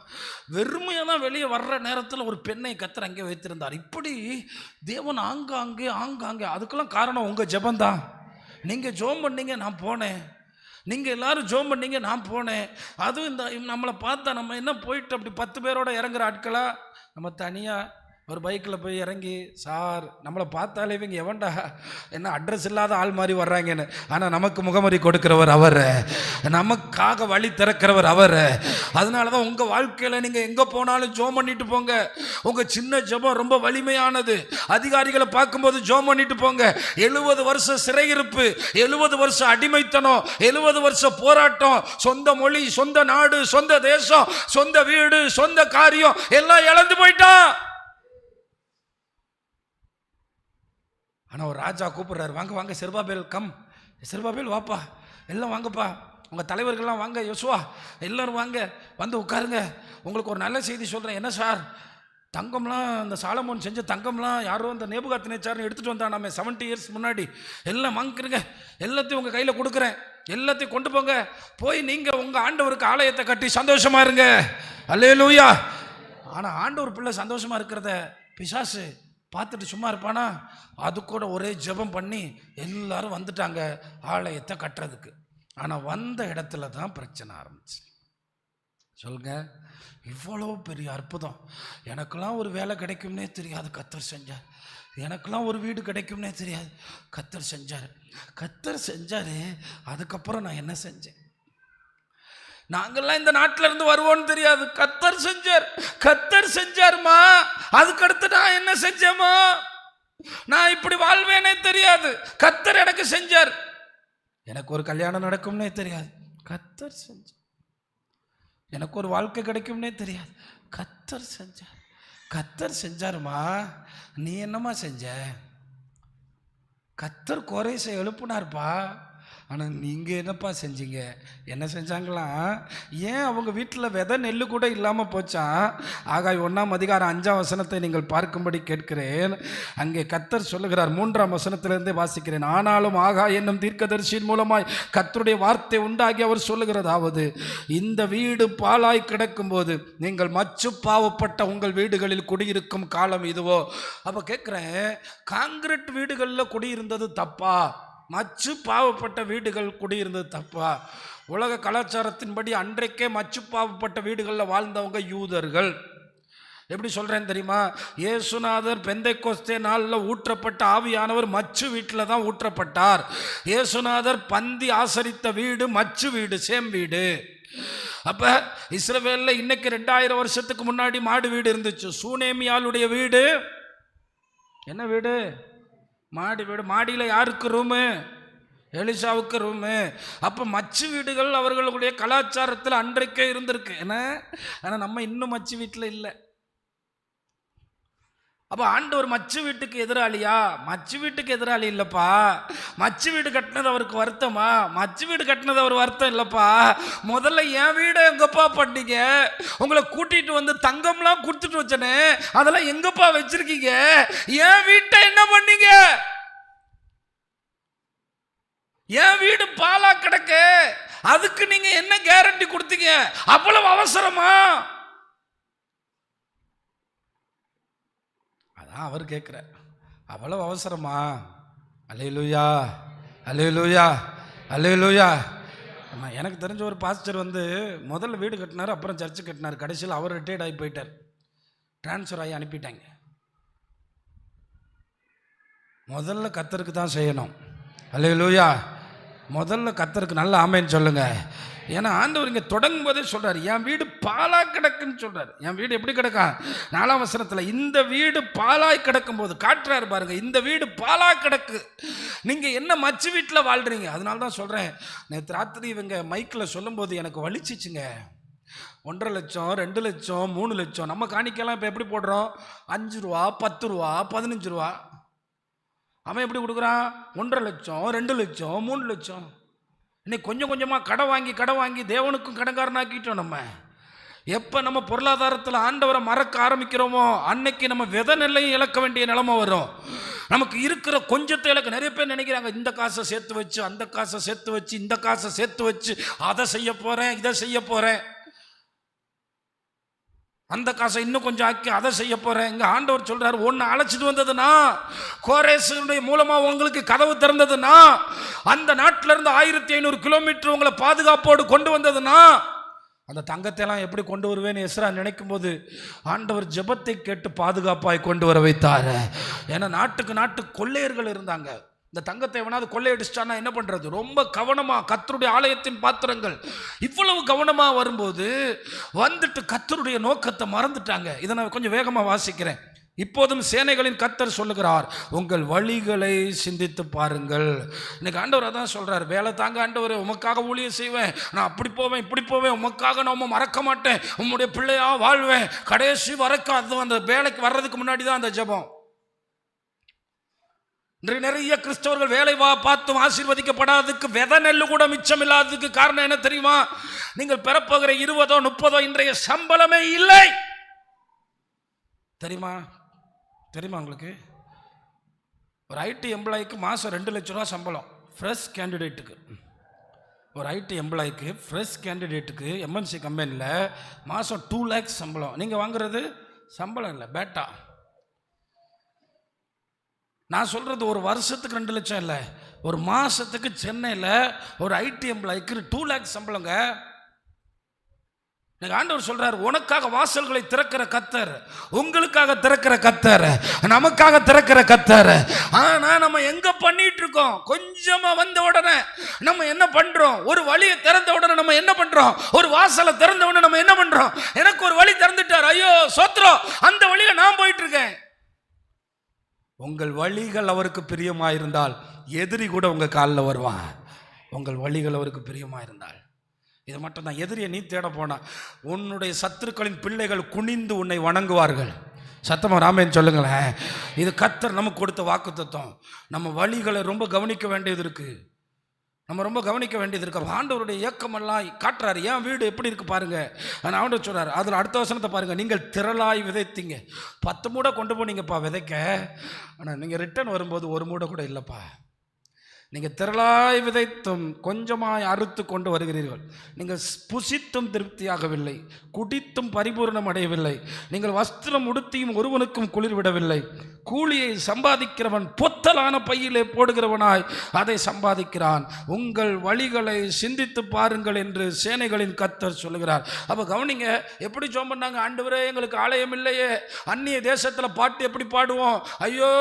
வெறுமையாக தான் வெளியே வர்ற நேரத்தில் ஒரு பெண்ணை கர்த்தர் அங்கே வைத்திருந்தார். இப்படி தேவன் ஆங்காங்கே அதுக்கெல்லாம் காரணம் உங்கள் ஜெபந்தான். நீங்கள் ஜெபம் பண்ணீங்க, நான் போனேன். நீங்கள் எல்லாரும் ஜெபம் பண்ணீங்க, நான் போனேன். அதுவும் இந்த நம்மளை பார்த்தா நம்ம என்ன போயிட்டு அப்படி 10 பேரோட இறங்குற ஆட்களா, நம்ம தனியாக ஒரு பைக்கில் போய் இறங்கி, சார் நம்மளை பார்த்தாலே இவங்க எவன்டா என்ன அட்ரஸ் இல்லாத ஆள் மாதிரி வர்றாங்கன்னு. ஆனால் நமக்கு முகமறி கொடுக்கிறவர் அவர், நமக்காக வழி திறக்கிறவர் அவர். அதனால தான் உங்கள் வாழ்க்கையில் நீங்கள் எங்கே போனாலும் ஜெபம் பண்ணிட்டு போங்க. உங்கள் சின்ன ஜெபம் ரொம்ப வலிமையானது. அதிகாரிகளை பார்க்கும்போது ஜெபம் பண்ணிட்டு போங்க. 70 வருஷம் சிறையிருப்பு, 70 வருஷம் அடிமைத்தனம், 70 வருஷம் போராட்டம், சொந்த மொழி, சொந்த நாடு, சொந்த தேசம், சொந்த வீடு, சொந்த காரியம் எல்லாம் இழந்து போயிட்டான். ஆனால் ஒரு ராஜா கூப்பிட்றாரு, வாங்க வாங்க செருபாபேல் கம், செருபாபேல் வாப்பா, எல்லாம் வாங்கப்பா, உங்கள் தலைவர்கள்லாம் வாங்க, யோசுவா எல்லோரும் வாங்க, வந்து உட்காருங்க, உங்களுக்கு ஒரு நல்ல செய்தி சொல்கிறேன். என்ன சார், தங்கம்லாம் அந்த சாலமோன் செஞ்ச தங்கம்லாம் யாரோ அந்த நேபுகாத்நேச்சார்னு எடுத்துகிட்டு வந்தான் நம்ம 70 இயர்ஸ் முன்னாடி, எல்லாம் வாங்கிக்கிறங்க, எல்லாத்தையும் உங்கள் கையில் கொடுக்குறேன், எல்லாத்தையும் கொண்டு போங்க, போய் நீங்கள் உங்கள் ஆண்டவருக்கு ஆலயத்தை கட்டி சந்தோஷமாக இருங்க. அல்லேலூயா. ஆனால் ஆண்டவர் பிள்ளை சந்தோஷமாக இருக்கிறத பிசாசு பார்த்துட்டு சும்மா இருப்பானா? அது கூட ஒரே ஜெபம் பண்ணி எல்லாரும் வந்துட்டாங்க ஆலயத்தை கட்டுறதுக்கு. ஆனால் வந்த இடத்துல தான் பிரச்சனை ஆரம்பிச்சு. சொல்லுங்க, இவ்வளோ பெரிய அற்புதம். எனக்கெல்லாம் ஒரு வேலை கிடைக்கும்னே தெரியாது, கர்த்தர் செஞ்சார். எனக்கெல்லாம் ஒரு வீடு கிடைக்கும்னே தெரியாது, கர்த்தர் செஞ்சார். கர்த்தர் செஞ்சார். அதுக்கப்புறம் நான் என்ன செஞ்சேன்? நாங்கள்லாம் இந்த நாட்டில இருந்து வருவோன்னு தெரியாது, கர்த்தர் செஞ்சார். கர்த்தர் செஞ்சாருமா, அதுக்கடுத்து நான் என்ன செஞ்சேமா? நான் இப்படி வாழ்வேனே தெரியாது, கர்த்தர் எனக்கு செஞ்சார். எனக்கு ஒரு கல்யாணம் நடக்கும்னே தெரியாது, கர்த்தர் செஞ்சார். எனக்கு ஒரு வாழ்க்கை கிடைக்கும்னே தெரியாது, கர்த்தர் செஞ்சார். கர்த்தர் செஞ்சாருமா, நீ என்னம்மா செஞ்ச? கர்த்தர் கோரேசை எழுப்புனார்ப்பா. ஆனால் நீங்கள் என்னப்பா செஞ்சீங்க? என்ன செஞ்சாங்களாம்? ஏன் அவங்க வீட்டில் விதை நெல் கூட இல்லாமல் போச்சான்? ஆகாய் 1:5 நீங்கள் பார்க்கும்படி கேட்கிறேன். அங்கே கர்த்தர் சொல்லுகிறார், 3 வாசிக்கிறேன். ஆனாலும் ஆகாய் என்னும் தீர்க்கதரிசியின் மூலமாய் கர்த்தருடைய வார்த்தை உண்டாகி அவர் சொல்லுகிறதாவது, இந்த வீடு பாழாய் கிடக்கும்போது நீங்கள் மச்சு பாவப்பட்ட உங்கள் வீடுகளில் குடியிருக்கும் காலம் இதுவோ. அப்போ கேட்குறேன், காங்கிரீட் வீடுகளில் குடியிருந்தது தப்பா? மச்சு பாவப்பட்ட வீடுகள் குடியிருந்தது தப்பா? உலக கலாச்சாரத்தின்படி அன்றைக்கே மச்சு பாவப்பட்ட வீடுகளில் வாழ்ந்தவங்க யூதர்கள். எப்படி சொல்கிறேன்னு தெரியுமா? இயேசுநாதர் பெந்தைக்கோஸ்தே நாளில் ஊற்றப்பட்ட ஆவியானவர் மச்சு வீட்டில் தான் ஊற்றப்பட்டார். இயேசுநாதர் பந்தி ஆசரித்த வீடு மச்சு வீடு, சேம் வீடு. அப்போ இஸ்ரவேலில் இன்னைக்கு 2000 வருஷத்துக்கு முன்னாடி மாடு வீடு இருந்துச்சு. சூனேமியாளுடைய வீடு என்ன வீடு? மாடி வீடு. மாடியில் யாருக்கு ரூமு? எலிசாவுக்கு ரூமு. அப்போ மச்சு வீடுகள் அவர்களுடைய கலாச்சாரத்தில் அன்றைக்கே இருந்திருக்கு. என்ன, ஆனால் நம்ம இன்னும் மச்சு வீட்டில் இல்லை. அப்போ ஆண்டவர் மச்சு வீட்டுக்கு எதிராளியா? மச்சு வீட்டுக்கு எதிராளி இல்லைப்பா. மச்சு வீடு கட்டினது அவருக்கு வருத்தமா? மச்சு வீடு கட்டினது அவர் வருத்தம் இல்லைப்பா. முதல்ல என் வீடை எங்கப்பா பண்ணீங்க? உங்களை கூட்டிட்டு வந்து தங்கம்லாம் கொடுத்துட்டு வச்சனே, அதெல்லாம் எங்கப்பா வச்சிருக்கீங்க? என் வீட்டை என்ன பண்ணீங்க? என் வீடு பாலா கிடக்கு, அதுக்கு நீங்க என்ன கேரண்டி கொடுத்தீங்க? அவ்வளவு அவசரமா? அதான் அவர் கேட்குறார், அவ்வளவு அவசரமா? அல்லேலூயா, அல்லேலூயா, அல்லேலூயா. எனக்கு தெரிஞ்ச ஒரு பாஸ்டர் முதல்ல வீடு கட்டினார், அப்புறம் சர்ச்சு கட்டினார். கடைசியில் அவர் ரிட்டையர்ட் ஆகி போயிட்டார். டிரான்ஸ்ஃபர் ஆகி அனுப்பிட்டாங்க. முதல்ல கர்த்தருக்கு தான் செய்யணும். அல்லேலூயா. முதல்ல கர்த்தருக்கு நல்ல ஆமேன்னு சொல்லுங்க. ஏன்னா ஆண்டவர் இங்கே தொடங்கும் போதே சொல்றாரு, என் வீடு பாலா கிடக்குன்னு சொல்றாரு. என் வீடு எப்படி கிடக்கா? 4ஆம் வசனத்தில் இந்த வீடு பாலாய் கிடக்கும் போது காட்டுறாரு பாருங்க, இந்த வீடு பாலா கிடக்கு. நீங்க என்ன மச்சு வீட்டில் வாழ்றீங்க? அதனால தான் சொல்றேன், நேற்று ராத்திரி இவங்க மைக்கில் சொல்லும்போது எனக்கு வலிச்சிச்சுங்க. 1.5 லட்சம், 2 லட்சம், 3 லட்சம். நம்ம காணிக்கலாம் இப்போ எப்படி போடுறோம்? 5 ரூபா, 10 ரூபா, 15 ரூபா. அவன் எப்படி கொடுக்குறான்? 1.5 லட்சம், 2 லட்சம், 3 லட்சம். இன்னைக்கு கொஞ்சம் கொஞ்சமாக கடை வாங்கி தேவனுக்கும் கடன்காரனாக்கிட்டோம். நம்ம எப்போ நம்ம பொருளாதாரத்தில் ஆண்டவரை மறக்க ஆரம்பிக்கிறோமோ அன்னைக்கு நம்ம விதை நெல்லையும் இழக்க வேண்டிய நிலைமை வரும். நமக்கு இருக்கிற கொஞ்சத்தை இழக்க. நிறைய பேர் நினைக்கிறாங்க, இந்த காசை சேர்த்து வச்சு, அந்த காசை சேர்த்து வச்சு, இந்த காசை சேர்த்து வச்சு அதை செய்ய போகிறேன், இதை செய்ய போகிறேன், அந்த காசை இன்னும் கொஞ்சம் ஆக்கி அதை செய்ய போறேன். இங்க ஆண்டவர் சொல்றாரு, ஒன்னு அழைச்சிட்டு வந்ததுன்னா, கோரேசுடைய மூலமா உங்களுக்கு கதவு திறந்ததுன்னா, அந்த நாட்டில இருந்து 1500 கிலோமீட்டர் உங்களை பாதுகாப்போடு கொண்டு வந்ததுன்னா, அந்த தங்கத்தை எல்லாம் எப்படி கொண்டு வருவேன்னு எஸ்ரா நினைக்கும் போது ஆண்டவர் ஜெபத்தை கேட்டு பாதுகாப்பாய் கொண்டு வர வைத்தார். ஏன்னா நாட்டுக்கு கொள்ளையர்கள் இருந்தாங்க. இந்த தங்கத்தை எவனாவது கொள்ளையடிச்சிட்டானா என்ன பண்றது? ரொம்ப கவனமா கர்த்தருடைய ஆலயத்தின் பாத்திரங்கள் இவ்வளவு கவனமா வரும்போது கர்த்தருடைய நோக்கத்தை மறந்துட்டாங்க. இதை நான் கொஞ்சம் வேகமா வாசிக்கிறேன். இப்போதும் சேனைகளின் கர்த்தர் சொல்லுகிறார், உங்கள் வழிகளை சிந்தித்து பாருங்கள். இன்னைக்கு ஆண்டவர் அதான் சொல்றாரு, வேலை தாங்க ஆண்டவர், உமக்காக ஊழியம் செய்வேன், நான் அப்படி போவேன் இப்படி போவேன், உமக்காக நான் மறக்க மாட்டேன், உம்முடைய பிள்ளையா வாழ்வேன் கடைசி வரைக்கும். அது அந்த வேலைக்கு வர்றதுக்கு முன்னாடி தான் அந்த ஜெபம். நிறைய கிறிஸ்தவர்கள் வேலை பார்த்தும் ஆசீர்வதிக்கப்படாததுக்கு, விதை நெல்லு கூட மிச்சம் இல்லாததுக்கு காரணம் என்ன தெரியுமா? நீங்கள் பெறப்போகிற 20 30 இன்றைய சம்பளமே இல்லை. தெரியுமா உங்களுக்கு? ஒரு ஐடி எம்ப்ளாய்க்கு மாதம் 2 லட்சம் ரூபா சம்பளம். ஃப்ரெஷ் கேண்டிடேட்டுக்கு, ஒரு ஐடி எம்ப்ளாய்க்கு ஃப்ரெஷ் கேண்டிடேட்டுக்கு எம்என்சி கம்பெனியில் மாதம் 2 lakhs சம்பளம். நீங்கள் வாங்குறது சம்பளம் இல்லை, பேட்டா. நான் சொல்கிறது ஒரு வருஷத்துக்கு 2 லட்சம் இல்லை, ஒரு மாதத்துக்கு சென்னையில் ஒரு ஐடி எம்ப்ளாய்க்கு 2 lakhs சம்பளங்க. ஆண்டவர் சொல்றார், உனக்காக வாசல்களை திறக்கிற கர்த்தர், உங்களுக்காக திறக்கிற கர்த்தர், நமக்காக திறக்கிற கர்த்தர். ஆனா நம்ம எங்க பண்ணிட்டு இருக்கோம்? கொஞ்சமா வந்த உடனே நம்ம என்ன பண்றோம்? ஒரு வழியை திறந்த உடனே நம்ம என்ன பண்றோம்? ஒரு வாசலை திறந்த உடனே நம்ம என்ன பண்றோம்? எனக்கு ஒரு வழி திறந்துட்டார், ஐயோ சோத்ரம், அந்த வழியில நான் போயிட்டு இருக்கேன். உங்கள் வழிகள் அவருக்கு பிரியமாயிருந்தால் எதிரி கூட உங்க காலில் வருவான். உங்கள் வழிகள் அவருக்கு பிரியமாயிருந்தால். இது மட்டும்தான். எதிரியை நீ தேட போனா உன்னுடைய சத்துருக்களின் பிள்ளைகள் குனிந்து உன்னை வணங்குவார்கள். சத்தமாக ராமேன்னு சொல்லுங்களேன். இது கர்த்தர் நமக்கு கொடுத்த வாக்குத்தத்தம். நம்ம வழிகளை ரொம்ப கவனிக்க வேண்டியது இருக்குது. நம்ம ரொம்ப கவனிக்க வேண்டியது இருக்கு. ஆண்டவருடைய இயக்கமெல்லாம் காட்டுறாரு. ஏன் வீடு எப்படி இருக்கு பாருங்க. ஆனால் ஆண்டவர் சொல்றாரு, அதில் அடுத்த வசனத்தை பாருங்க. நீங்கள் திரளாய் விதைத்தீங்க. 10 மூடை கொண்டு போனீங்கப்பா விதைக்க, ஆனால் நீங்கள் ரிட்டர்ன் வரும்போது 1 மூடை கூட இல்லைப்பா. நீங்கள் திரளாய் விதைத்தும் கொஞ்சமாய் அறுத்து கொண்டு வருகிறீர்கள். நீங்கள் புசித்தும் திருப்தியாகவில்லை, குடித்தும் பரிபூர்ணம் அடையவில்லை. நீங்கள் வஸ்திரம் உடுத்தியும் ஒருவனுக்கும் குளிர் விடவில்லை. கூலியை சம்பாதிக்கிறவன் பொத்தலான பையிலே போடுகிறவனாய் அதை சம்பாதிக்கிறான். உங்கள் வழிகளை சிந்தித்து பாருங்கள் என்று சேனைகளின் கர்த்தர் சொல்லுகிறார். அப்போ கவனிங்க, எப்படி ஜெபம் பண்ணாங்க. ஆண்டவரே, எங்களுக்கு ஆலயம் இல்லையே, அந்நிய தேசத்தில் பாட்டு எப்படி பாடுவோம், ஐயோ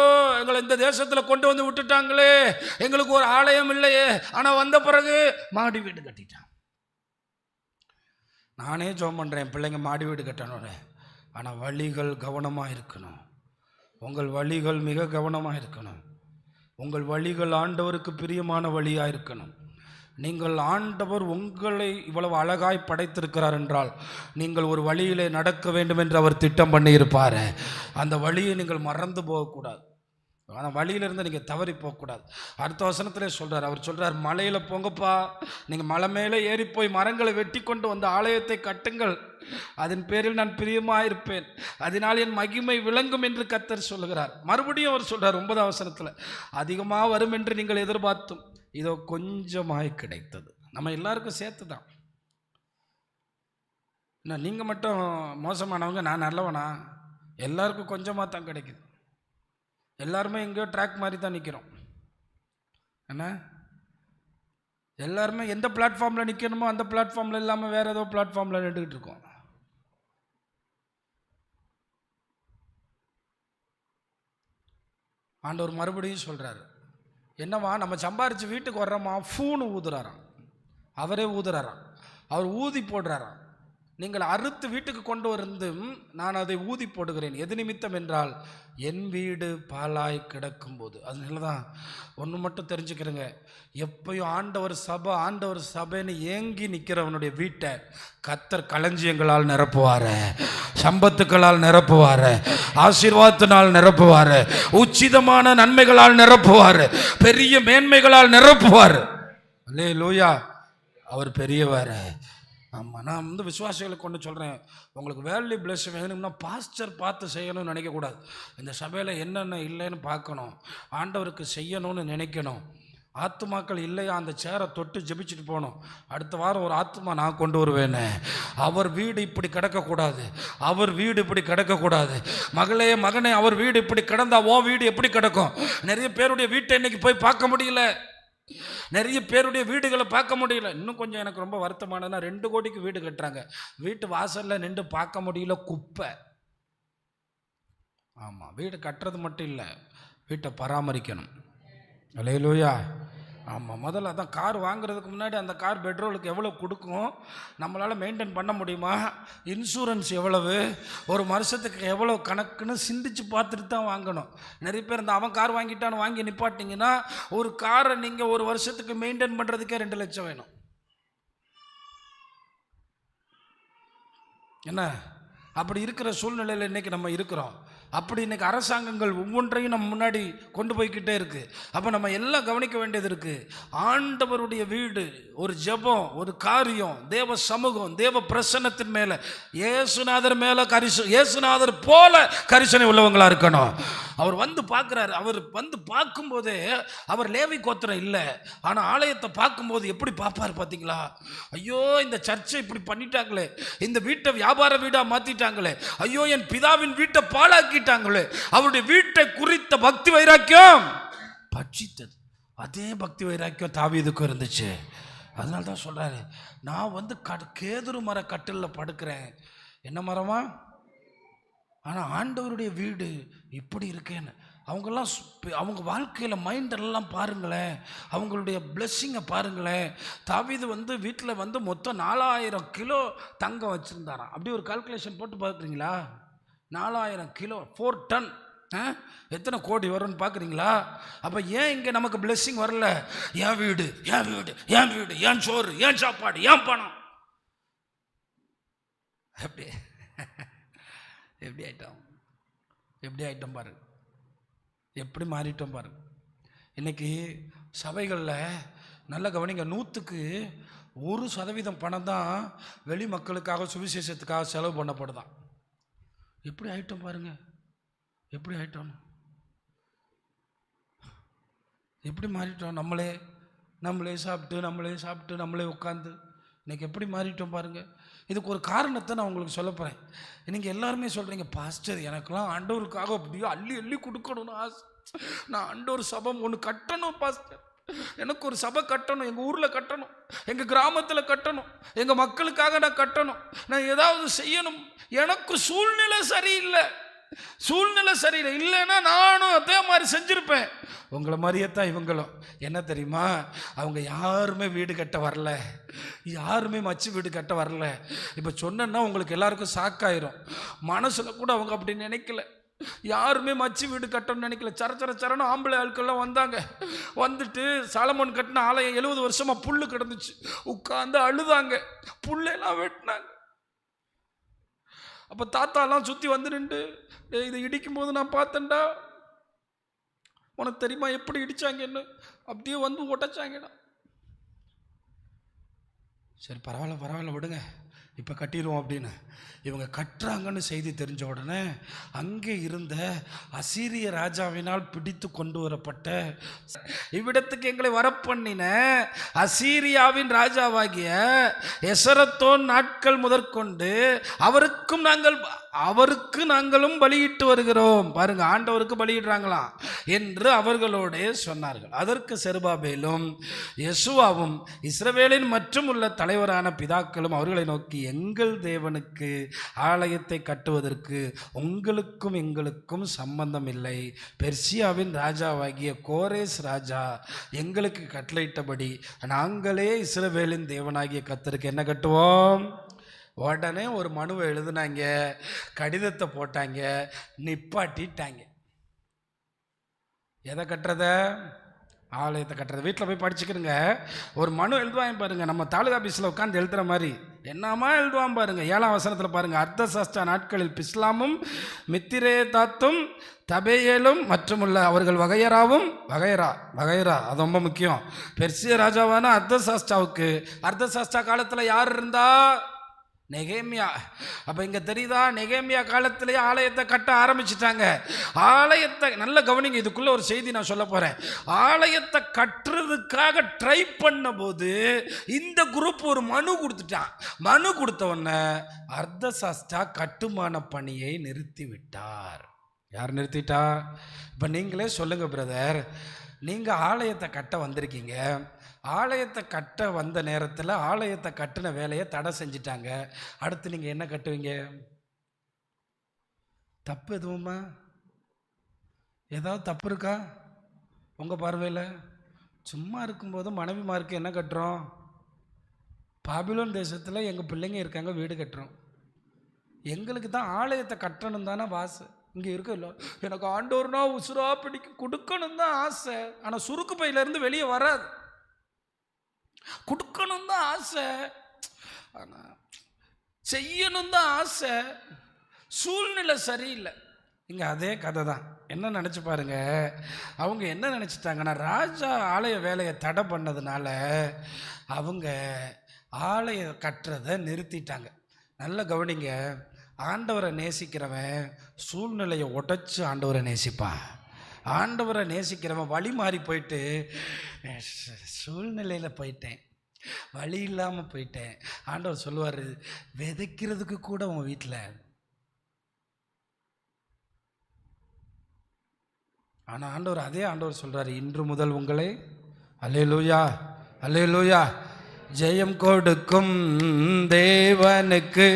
எங்களை இந்த தேசத்தில் கொண்டு வந்து விட்டுட்டாங்களே, எங்களுக்கு ஒரு ஆலயம் இல்லையே. ஆனால் வந்த பிறகு மாடி வீடு கட்டிட்டான். நானே ஜெபம் பண்ணுறேன், பிள்ளைங்க மாடி வீடு கட்டணும். ஆனால் வழிகள் கவனமாக இருக்கணும். உங்கள் வழிகள் மிக கவனமாக இருக்கணும். உங்கள் வழிகள் ஆண்டவருக்கு பிரியமான வழியாக இருக்கணும். நீங்கள் ஆண்டவர் உங்களை இவ்வளவு அழகாய் படைத்திருக்கிறார் என்றால் நீங்கள் ஒரு வழியிலே நடக்க வேண்டும் என்று அவர் திட்டம் பண்ணியிருப்பார். அந்த வழியை நீங்கள் மறந்து போகக்கூடாது. ஆனால் வழியிலிருந்து நீங்கள் தவறி போகக்கூடாது. அடுத்த வசனத்திலே சொல்கிறார். அவர் சொல்கிறார், மலையில் போங்கப்பா, நீங்கள் மலை மேலே ஏறி போய் மரங்களை வெட்டி கொண்டு வந்து ஆலயத்தை கட்டுங்கள், அதன் பேரில் நான் பிரியமாக இருப்பேன், அதனால் என் மகிமை விளங்கும் என்று கர்த்தர் சொல்லுகிறார். மறுபடியும் அவர் சொல்கிறார் 9ஆம் வசனத்தில், அதிகமாக வரும் என்று நீங்கள் எதிர்பார்த்தும் இதோ கொஞ்சமாய் கிடைத்தது. நம்ம எல்லாருக்கும் சேர்த்து தான். என்ன நீங்கள் மட்டும் மோசமானவங்க, நான் நல்லவனா? எல்லாருக்கும் கொஞ்சமாக தான் கிடைக்குது. எல்லாருமே எங்கேயோ ட்ராக் மாதிரி தான் நிற்கிறோம். என்ன எல்லாருமே எந்த பிளாட்ஃபார்மில் நிற்கணுமோ அந்த பிளாட்ஃபார்மில் இல்லாமல் வேறு ஏதோ பிளாட்ஃபார்மில் நின்றுக்கிட்டு இருக்கோம். ஆண்டவர் மறுபடியும் சொல்கிறாரு, என்னவா நம்ம சம்பாரித்து வீட்டுக்கு வர்றோமா, ஃபூனு ஊதுறாராம். அவரே ஊதுறாராம். அவர் ஊதி போடுறாராம். நீங்கள் அறுத்து வீட்டுக்கு கொண்டு வந்தும் நான் அதை ஊதி போடுகிறேன். எது நிமித்தம் என்றால் என் வீடு பாலாய் கிடக்கும்போது. அதனால தான் ஒன்று மட்டும் தெரிஞ்சுக்கிறேங்க, எப்பயும் ஆண்டவர் சபைன்னு ஏங்கி நிற்கிறவனுடைய வீட்டை கர்த்தர் களஞ்சியங்களால் நிரப்புவார், சம்பத்துக்களால் நிரப்புவார், ஆசீர்வாதத்தினால் நிரப்புவார், உச்சிதமான நன்மைகளால் நிரப்புவார், பெரிய மேன்மைகளால் நிரப்புவார். அல்லேலூயா. அவர் பெரியவர். ஆமாம், நான் விசுவாசிகளுக்கு கொண்டு சொல்கிறேன், உங்களுக்கு வேர்ல்ட்லி பிளஸ் வேணும்னா பாஸ்டர் பார்த்து செய்யணும்னு நினைக்கக்கூடாது. இந்த சபையில் என்னென்ன இல்லைன்னு பார்க்கணும், ஆண்டவருக்கு செய்யணும்னு நினைக்கணும். ஆத்துமாக்கள் இல்லையா, அந்த சேரை தொட்டு ஜெபிச்சுட்டு போகணும். அடுத்த வாரம் ஒரு ஆத்துமா நான் கொண்டு வருவேன்னு. அவர் வீடு இப்படி கிடக்கக்கூடாது, அவர் வீடு இப்படி கிடக்கக்கூடாது. மகனே, அவர் வீடு இப்படி கிடந்தா ஓ வீடு எப்படி கிடக்கும்? நிறைய பேருடைய வீட்டை இன்னைக்கு போய் பார்க்க முடியல, நிறைய பேருடைய வீடுகளை பார்க்க முடியல. இன்னும் கொஞ்சம் எனக்கு ரொம்ப வருத்தமானதுன்னா 2 கோடிக்கு வீடு கட்டுறாங்க, வீட்டு வாசலில் நின்று பார்க்க முடியல, குப்பை. ஆமாம், வீடு கட்டுறது மட்டும் இல்லை, வீட்டை பராமரிக்கணும். அல்லேலூயா. ஆமாம், முதல்ல அதான் கார் வாங்குறதுக்கு முன்னாடி அந்த கார் பெட்ரோலுக்கு எவ்வளோ கொடுக்கும், நம்மளால் மெயின்டைன் பண்ண முடியுமா, இன்சூரன்ஸ் எவ்வளவு, ஒரு வருஷத்துக்கு எவ்வளோ கணக்குன்னு சிந்திச்சு பார்த்துட்டு தான் வாங்கணும். நிறைய பேர் இந்த அவன் கார் வாங்கிட்டான்னு வாங்கி நிப்பாட்டிங்கன்னா ஒரு காரை நீங்கள் ஒரு வருஷத்துக்கு மெயின்டைன் பண்ணுறதுக்கே 2 லட்சம் வேணும். என்ன அப்படி இருக்கிற சூழ்நிலையில் இன்றைக்கி நம்ம இருக்கிறோம். அப்படி இன்றைக்கி அரசாங்கங்கள் ஒவ்வொன்றையும் நம்ம முன்னாடி கொண்டு போய்கிட்டே இருக்குது. அப்போ நம்ம எல்லாம் கவனிக்க வேண்டியது இருக்குது. ஆண்டவருடைய வீடு, ஒரு ஜெபம், ஒரு காரியம், தேவ சமூகம், தேவ பிரசன்னத்தின் மேலே, இயேசுநாதர் மேலே இயேசுநாதர் போல கரிசனை உள்ளவங்களாக இருக்கணும். அவர் வந்து பார்க்குறாரு. அவர் வந்து பார்க்கும்போதே அவர் லேவி கோத்திரம் இல்லை, ஆனால் ஆலயத்தை பார்க்கும்போது எப்படி பார்ப்பார் பார்த்தீங்களா? ஐயோ, இந்த சர்ச்சை இப்படி பண்ணிட்டாங்களே, இந்த வீட்டை வியாபார வீடாக மாற்றிட்டாங்களே, ஐயோ என் பிதாவின் வீட்டை பாழாக்கிட்டாங்களே. அவருடைய வீட்டை குறித்த பக்தி வைராக்கியம் பட்சித்தது. அதே பக்தி வைராக்கியம் தாவீதுக்கும் இருந்துச்சு. அதனால தான் சொல்கிறாரு, நான் வந்து கேதுரு மர கட்டிலில் படுக்கிறேன். என்ன மரமா? ஆனால் ஆண்டவருடைய வீடு இப்படி இருக்கேன்னு. அவங்க வாழ்க்கையில் மைண்டெல்லாம் பாருங்களேன், அவங்களுடைய பிளெஸ்ஸிங்கை பாருங்களேன். தாவீது வந்து வீட்டில் வந்து மொத்தம் 4000 கிலோ தங்கம் வச்சுருந்தாராம். அப்படி ஒரு கால்குலேஷன் போட்டு பார்க்குறீங்களா? 4000 கிலோ, 4 டன், எத்தனை கோடி வரும்னு பார்க்குறீங்களா? அப்போ ஏன் இங்கே நமக்கு பிளெஸ்ஸிங் வரல? என் வீடு, என் வீடு, என் வீடு, என் சோறு, என் சாப்பாடு, என் பணம். எப்படி ஆயிட்டோம்? எப்படி ஆயிட்டோம் பாருங்க, எப்படி மாறிட்டோம் பாருங்க. இன்னைக்கு சபைகளில் நல்ல கவனிங்க, 100% பணம் தான் வெளி மக்களுக்காக சுவிசேஷத்துக்காக செலவு பண்ணப்படுதான். எப்படி ஆயிட்டோம் பாருங்க, எப்படி ஆயிட்டோம், எப்படி மாறிட்டோம். நம்மளே சாப்பிட்டு நம்மளே உட்காந்து இன்னைக்கு எப்படி மாறிட்டோம் பாருங்க. இதுக்கு ஒரு காரணத்தை நான் உங்களுக்கு சொல்ல போகிறேன். நீங்கள் எல்லாருமே சொல்கிறீங்க, பாஸ்டர் எனக்கெல்லாம் ஆண்டவருக்காக அப்படியே அள்ளி அள்ளி கொடுக்கணும்னு ஆசை, நான் ஆண்டவர் சபை ஒன்று கட்டணும் பாஸ்டர், எனக்கு ஒரு சபை கட்டணும், எங்கள் ஊரில் கட்டணும், எங்கள் கிராமத்தில் கட்டணும், எங்கள் மக்களுக்காக நான் கட்டணும், நான் ஏதாவது செய்யணும், எனக்கு சூழ்நிலை சரியில்லை இல்லைன்னா நானும் அதே மாதிரி செஞ்சுருப்பேன். உங்களை மாதிரியே தான் இவங்களும். என்ன தெரியுமா, அவங்க யாருமே வீடு கட்ட வரல, யாருமே மச்சு வீடு கட்ட வரல. இப்போ சொன்னா உங்களுக்கு எல்லாருக்கும் ஷாக்காயிரும். மனசில் கூட அவங்க அப்படி நினைக்கல, யாருமே மச்சு வீடு கட்டணும்னு நினைக்கல. சரன்னு ஆம்பளை ஆட்கள்லாம் வந்தாங்க. வந்துட்டு சாலமோன் கட்டின ஆலயம் 70 வருஷமா புல்லு கிடந்துச்சு, உட்காந்து அழுதாங்க, புல்லெல்லாம் வெட்டினாங்க. அப்போ தாத்தாலாம் சுற்றி வந்து நின்று, இதை இடிக்கும் போது நான் பார்த்தேன்டா, உனக்கு தெரியுமா எப்படி இடிச்சாங்கன்னு, அப்படியே வந்து உடைச்சாங்கடா. சரி பரவாயில்ல விடுங்க, இப்போ கட்டிடுவோம் அப்படின்னு இவங்க கட்டுறாங்கன்னு செய்தி தெரிஞ்ச உடனே அங்கே இருந்த அசீரிய ராஜாவினால் பிடித்து கொண்டு வரப்பட்ட, இவ்விடத்துக்கு எங்களை வரப்பண்ணின அசீரியாவின் ராஜாவாகிய எசரத்தோன் நாட்கள் முதற்கொண்டு அவருக்கு நாங்களும் பலியிட்டு வருகிறோம். பாருங்க, ஆண்டவருக்கு பலியிடுறாங்களாம் என்று அவர்களோடே சொன்னார்கள். அதற்கு செருபாபேலும் யெசுவாவும் இஸ்ரவேலின் மற்றும் உள்ள தலைவரான பிதாக்களும் அவர்களை நோக்கி, எங்கள் தேவனுக்கு ஆலயத்தை கட்டுவதற்கு உங்களுக்கும் எங்களுக்கும் சம்பந்தம் இல்லை. பெர்சியாவின் ராஜாவாகிய கோரேஸ் ராஜா எங்களுக்கு கட்டளையிட்டபடி நாங்களே இஸ்ரவேலின் தேவனாகிய கர்த்தருக்கு என்ன கட்டுவோம். உடனே ஒரு மனுவை எழுதுனாங்க, கடிதத்தை போட்டாங்க, நிப்பாட்டிட்டாங்க. எதை கட்டுறத? ஆலயத்தை கட்டுறது. வீட்டில் போய் படிச்சுக்கிறங்க. ஒரு மனு எழுதுவாங்க பாருங்க, நம்ம தாலுகா ஆபீஸில் உட்காந்து எழுதுகிற மாதிரி என்னமா எழுதுவான் பாருங்க. 7ஆம் வசனத்தில் பாருங்க, அர்த்தசாஸ்திர நாட்களில் பிஸ்லாமும் மித்திரே தாத்தும் தபேயேலும் மற்றும் உள்ள அவர்கள் வகையரா அது ரொம்ப முக்கியம். பெர்சிய ராஜாவான அர்த்தசாஸ்திரா காலத்தில் யார் இருந்தா? நெகேமியா. அப்போ இங்கே தெரியுதா, நெகேமியா காலத்திலேயே ஆலயத்தை கட்ட ஆரம்பிச்சிட்டாங்க. ஆலயத்தை நல்ல கவனிங்க, இதுக்குள்ள ஒரு செய்தி நான் சொல்ல போகிறேன். ஆலயத்தை கட்டுறதுக்காக ட்ரை பண்ண போது இந்த குரூப் ஒரு மனு கொடுத்துட்டான். மனு கொடுத்த உடனே அர்த்தசாஸ்திரா கட்டுமான பணியை நிறுத்தி விட்டார். யார் நிறுத்திட்டா? இப்போ நீங்களே சொல்லுங்க பிரதர், நீங்கள் ஆலயத்தை கட்ட வந்திருக்கீங்க, ஆலயத்தை கட்ட வந்த நேரத்தில் ஆலயத்தை கட்டின வேலையை தடை செஞ்சிட்டாங்க. அடுத்து நீங்கள் என்ன கட்டுவீங்க? தப்பு எதுவுமா? ஏதாவது தப்பு இருக்கா உங்கள் பார்வையில்? சும்மா இருக்கும்போது மனைவிமாருக்கு என்ன கட்டுறோம்? பாபிலோன் தேசத்தில் எங்கள் பிள்ளைங்க இருக்காங்க, வீடு கட்டுறோம். எங்களுக்கு தான் ஆலயத்தை கட்டணும் தானே வாசு. இங்கே இருக்க இல்லை, எனக்கு ஆண்டவர்னா உசுரா பிடிக்கும், கொடுக்கணும் தான் ஆசை. ஆனால் சுருக்கு பையிலேருந்து வெளியே வராது. கொடுக்கணும் தான் ஆசை, ஆனால் செய்யணும் தான் ஆசை, சூழ்நிலை சரியில்லை. இங்கே அதே கதை தான். என்ன நினச்சி பாருங்க, அவங்க என்ன நினச்சிட்டாங்கன்னா, ராஜா ஆலய வேலையை தடை பண்ணதுனால அவங்க ஆலய கட்டுறதை நிறுத்திட்டாங்க. நல்ல கவனிங்க, ஆண்டவரை நேசிக்கிறவன் சூழ்நிலையை உடைச்சு ஆண்டவரை நேசிப்பான். ஆண்டவரை நேசிக்கிறவன் வழி மாறி போயிட்டு, சூழ்நிலையில் போயிட்டேன், வழி இல்லாமல் போயிட்டேன், ஆண்டவர் சொல்லுவார், விதைக்கிறதுக்கு கூட உன் வீட்டில். ஆனால் அதே ஆண்டவர் சொல்கிறார், இன்று முதல் உங்களை அல்லேலூயா ஜெயம் கொடுக்கும் தேவனுக்கு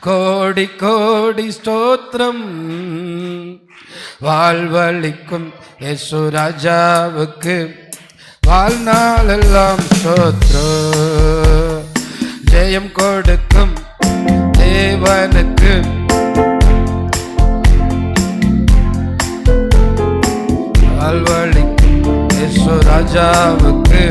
கோடி கோடி ஸ்தோத்திரம், வாழ்வளிக்கும் இயேசு ராஜாவுக்கு வாழ்நாளெல்லாம் ஸ்தோத்திரம். ஜெயம் கொடுக்கும் தேவனுக்கு வாழ்வளிக்கும் இயேசு ராஜாவுக்கு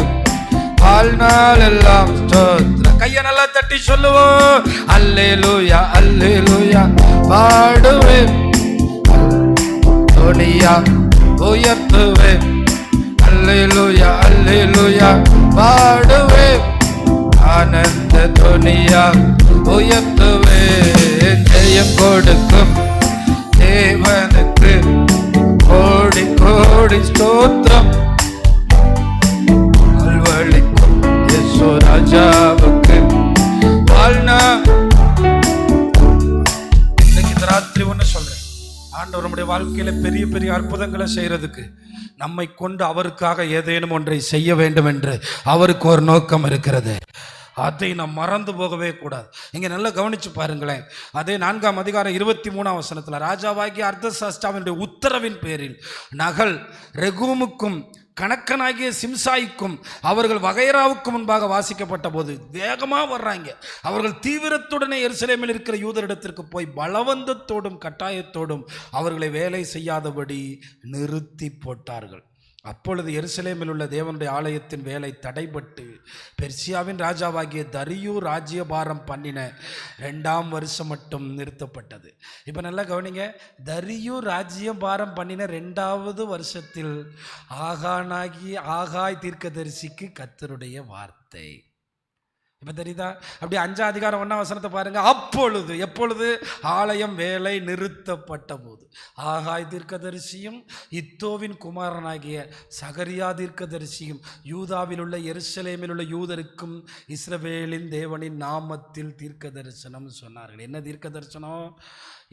வாழ்நாளெல்லாம் ஸ்தோத்திரம். கையை நல்லா தட்டி சொல்லுவோம், அல்லேலூயா அல்லேலூயா பாடுவேன். துணியா உயர்த்துவேன். அல்லேலூயா அல்லேலூயா பாடுவேன். ஆனந்த துணியா உயர்த்துவேன். ஜெயம் கொடுக்கும் தேவனுக்கு கோடி கோடி ஸ்தோத்திரம். வாழ்வளிக்கும் இயேசு ராஜாவுக்கு வாழ்னா. இன்னைக்கு இந்த ராத்திரி ஒன்று சொல்றேன், ஆண்டவர் நம்முடைய வாழ்க்கையில பெரிய பெரிய அற்புதங்களை செய்யறதுக்கு நம்மை கொண்டு அவருக்காக ஏதேனும் ஒன்றை செய்ய வேண்டும் என்று அவருக்கு ஒரு நோக்கம் இருக்கிறது. அதை நாம் மறந்து போகவே கூடாது. இங்கே நல்லா கவனிச்சு பாருங்களேன். அதே 4ஆம் அதிகாரம் 23ஆம் வசனத்தில், ராஜாவாகிய அர்தசாஸ்டாவினுடைய உத்தரவின் பேரில் நகல் ரெகூமுக்கும் கணக்கனாகிய சிம்சாய்க்கும் அவர்கள் வகைராவுக்கு முன்பாக வாசிக்கப்பட்ட போது வேகமாக வர்றாங்க. அவர்கள் தீவிரத்துடனே எருசலேமில் இருக்கிற யூதரிடத்திற்கு போய் பலவந்தத்தோடும் கட்டாயத்தோடும் அவர்களை வேலை செய்யாதபடி நிறுத்தி போட்டார்கள். அப்பொழுது எருசலேமில் உள்ள தேவனுடைய ஆலயத்தின் வேலை தடைபட்டு பெர்சியாவின் ராஜாவாகிய தரியு ராஜ்யபாரம் பண்ணின 2ஆம் வருஷம் மட்டும் நிறுத்தப்பட்டது. இப்போ நல்லா கவனிங்க, தரியு ராஜ்யபாரம் பண்ணின 2வது வருஷத்தில் ஆகாய் தீர்க்கதரிசிக்கு கர்த்தருடைய வார்த்தை. இப்போ தெரியுதா? அப்படி 5ஆம் அதிகாரம் 1ஆம் வசனத்தை பாருங்க. அப்பொழுது, எப்பொழுது? ஆலயம் வேலை நிறுத்தப்பட்ட போது ஆகாய் தீர்க்கதரிசியும் இத்தோவின் குமாரனாகிய சகரியா தீர்க்கதரிசியும் யூதாவில் உள்ள எருசலேமில் உள்ள யூதருக்கும் இஸ்ரவேலின் தேவனின் நாமத்தில் தீர்க்க தரிசனம் சொன்னார்கள். என்ன தீர்க்க தரிசனம்?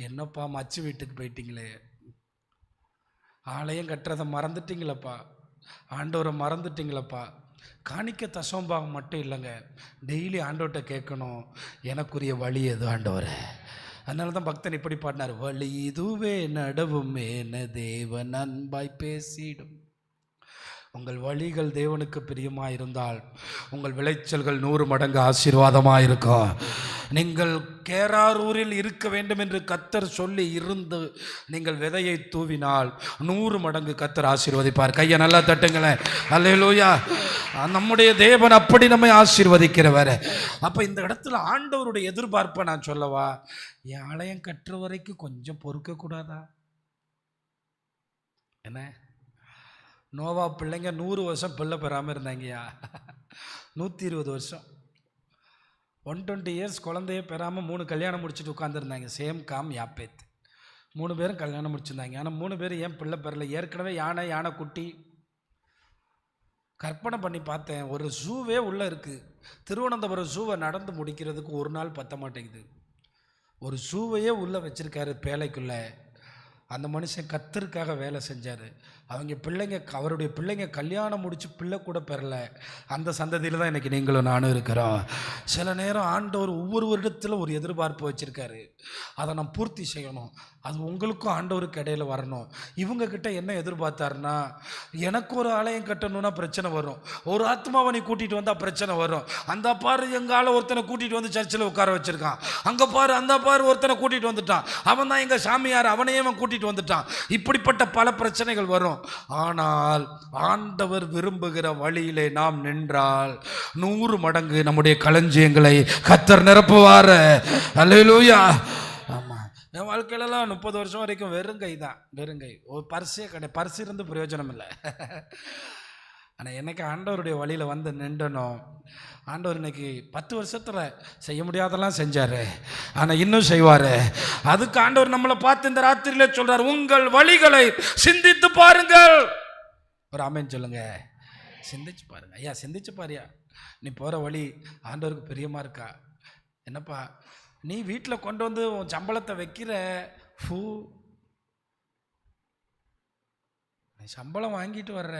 என்னப்பா மச்சு வீட்டுக்கு போயிட்டீங்களே, ஆலயம் கட்டுறதை மறந்துட்டீங்களப்பா, ஆண்டவரை மறந்துட்டீங்களப்பா. காணிக்க தசோபாகம் மட்டும் இல்லைங்க, டெய்லி ஆண்டவர்கிட்ட கேட்கணும், எனக்குரிய வழி எது ஆண்டவரே. அதனால தான் பக்தன் இப்படி பாடினார், வழி இதுவே நடவும் என தேவன் அன்பாய் பேசிடும். உங்கள் வழிகள் தேவனுக்கு பிரியமாக இருந்தால் உங்கள் விளைச்சல்கள் 100 மடங்கு ஆசீர்வாதமாக இருக்கும். நீங்கள் கேராரூரில் இருக்க வேண்டும் என்று கர்த்தர் சொல்லி இருந்து நீங்கள் விதையை தூவினால் 100 மடங்கு கர்த்தர் ஆசீர்வதிப்பார். கையை நல்லா தட்டுங்களேன். அல்லேலூயா. நம்முடைய தேவன் அப்படி நம்மை ஆசீர்வதிக்கிறவர். அப்போ இந்த இடத்துல ஆண்டவருடைய எதிர்பார்ப்பை நான் சொல்லவா, என் ஆலயம் கட்டுற வரைக்கும் கொஞ்சம் பொறுக்கக்கூடாதா? என்ன, நோவா பிள்ளைங்க 100 வருஷம் பிள்ளை பெறாமல் இருந்தாங்கய்யா. 120 வருஷம் 120 இயர்ஸ் குழந்தைய பெறாமல் 3 கல்யாணம் முடிச்சுட்டு உட்காந்துருந்தாங்க. சேம் காம் யாப்பேத் 3 பேரும் கல்யாணம் முடிச்சிருந்தாங்க. ஆனால் 3 பேரும் ஏன் பிள்ளை பெறல? ஏற்கனவே யானை குட்டி. கற்பனை பண்ணி பார்த்தேன், ஒரு ஜூவே உள்ளே இருக்குது. திருவனந்தபுரம் ஜூவை நடந்து முடிக்கிறதுக்கு ஒரு நாள் பத்த மாட்டேங்குது. ஒரு ஜூவையே உள்ளே வச்சுருக்காரு பேலைக்குள்ளே. அந்த மனுஷன் கர்த்தருக்காக வேலை செஞ்சார். அவருடைய பிள்ளைங்க கல்யாணம் முடித்து பிள்ளை கூட பெறல. அந்த சந்ததியில் தான் இன்றைக்கி நீங்களும் நானும் இருக்கிறோம். சில நேரம் ஆண்டவர் ஒவ்வொரு வருடத்தில் ஒரு எதிர்பார்ப்பு வச்சுருக்காரு, அதை நான் பூர்த்தி செய்யணும். அது உங்களுக்கும் ஆண்டவருக்கு இடையில் வரணும். இவங்கக்கிட்ட என்ன எதிர்பார்த்தாருன்னா, எனக்கு ஒரு ஆலயம் கட்டணும்னா பிரச்சனை வரும், ஒரு ஆத்மாவை நீ கூட்டிகிட்டு வந்தால் பிரச்சனை வரும். அந்த பாரு எங்கள் ஆளை ஒருத்தனை கூட்டிகிட்டு வந்து சர்ச்சில் உட்கார வச்சுருக்கான், அங்கே பாரு அந்த பாரு ஒருத்தனை கூட்டிகிட்டு வந்துட்டான், அவன் தான் எங்கள் சாமியார், அவனையே அவன் கூட்டிகிட்டு வந்துட்டான். இப்படிப்பட்ட பல பிரச்சனைகள் வரும். ஆனால் ஆண்டவர் விரும்புகிற வழியிலே நாம் நின்றால் 100 மடங்கு நம்முடைய களஞ்சியங்களை கர்த்தர் நிரப்புவார். அல்லேலூயா. ஆமாம், என் வாழ்க்கையிலலாம் 30 வருஷம் வரைக்கும் வெறுங்கை தான், வெறுங்கை. ஒரு பர்ஸே கிடையாது, பர்ஸ் இருந்து பிரயோஜனம் இல்லை. ஆனால் எனக்கு ஆண்டவருடைய வழியில் வந்து நின்றனும். ஆண்டவர் இன்னைக்கு 10 வருஷத்தில் செய்ய முடியாதெல்லாம் செஞ்சார், ஆனால் இன்னும் செய்வார். அதுக்கு ஆண்டவர் நம்மளை பார்த்து இந்த ராத்திரியில சொல்றார், உங்கள் வழிகளை சிந்தித்து பாருங்கள். ஒரு ஆமென் சொல்லுங்க. சிந்திச்சு பாருங்க. ஐயா சிந்திச்சு பாரியா, நீ போகிற வழி ஆண்டவருக்கு பிரியமாக இருக்கா? என்னப்பா நீ வீட்டில் கொண்டு வந்து உன் சம்பளத்தை வைக்கிற, நீ சம்பளம் வாங்கிட்டு வர்ற,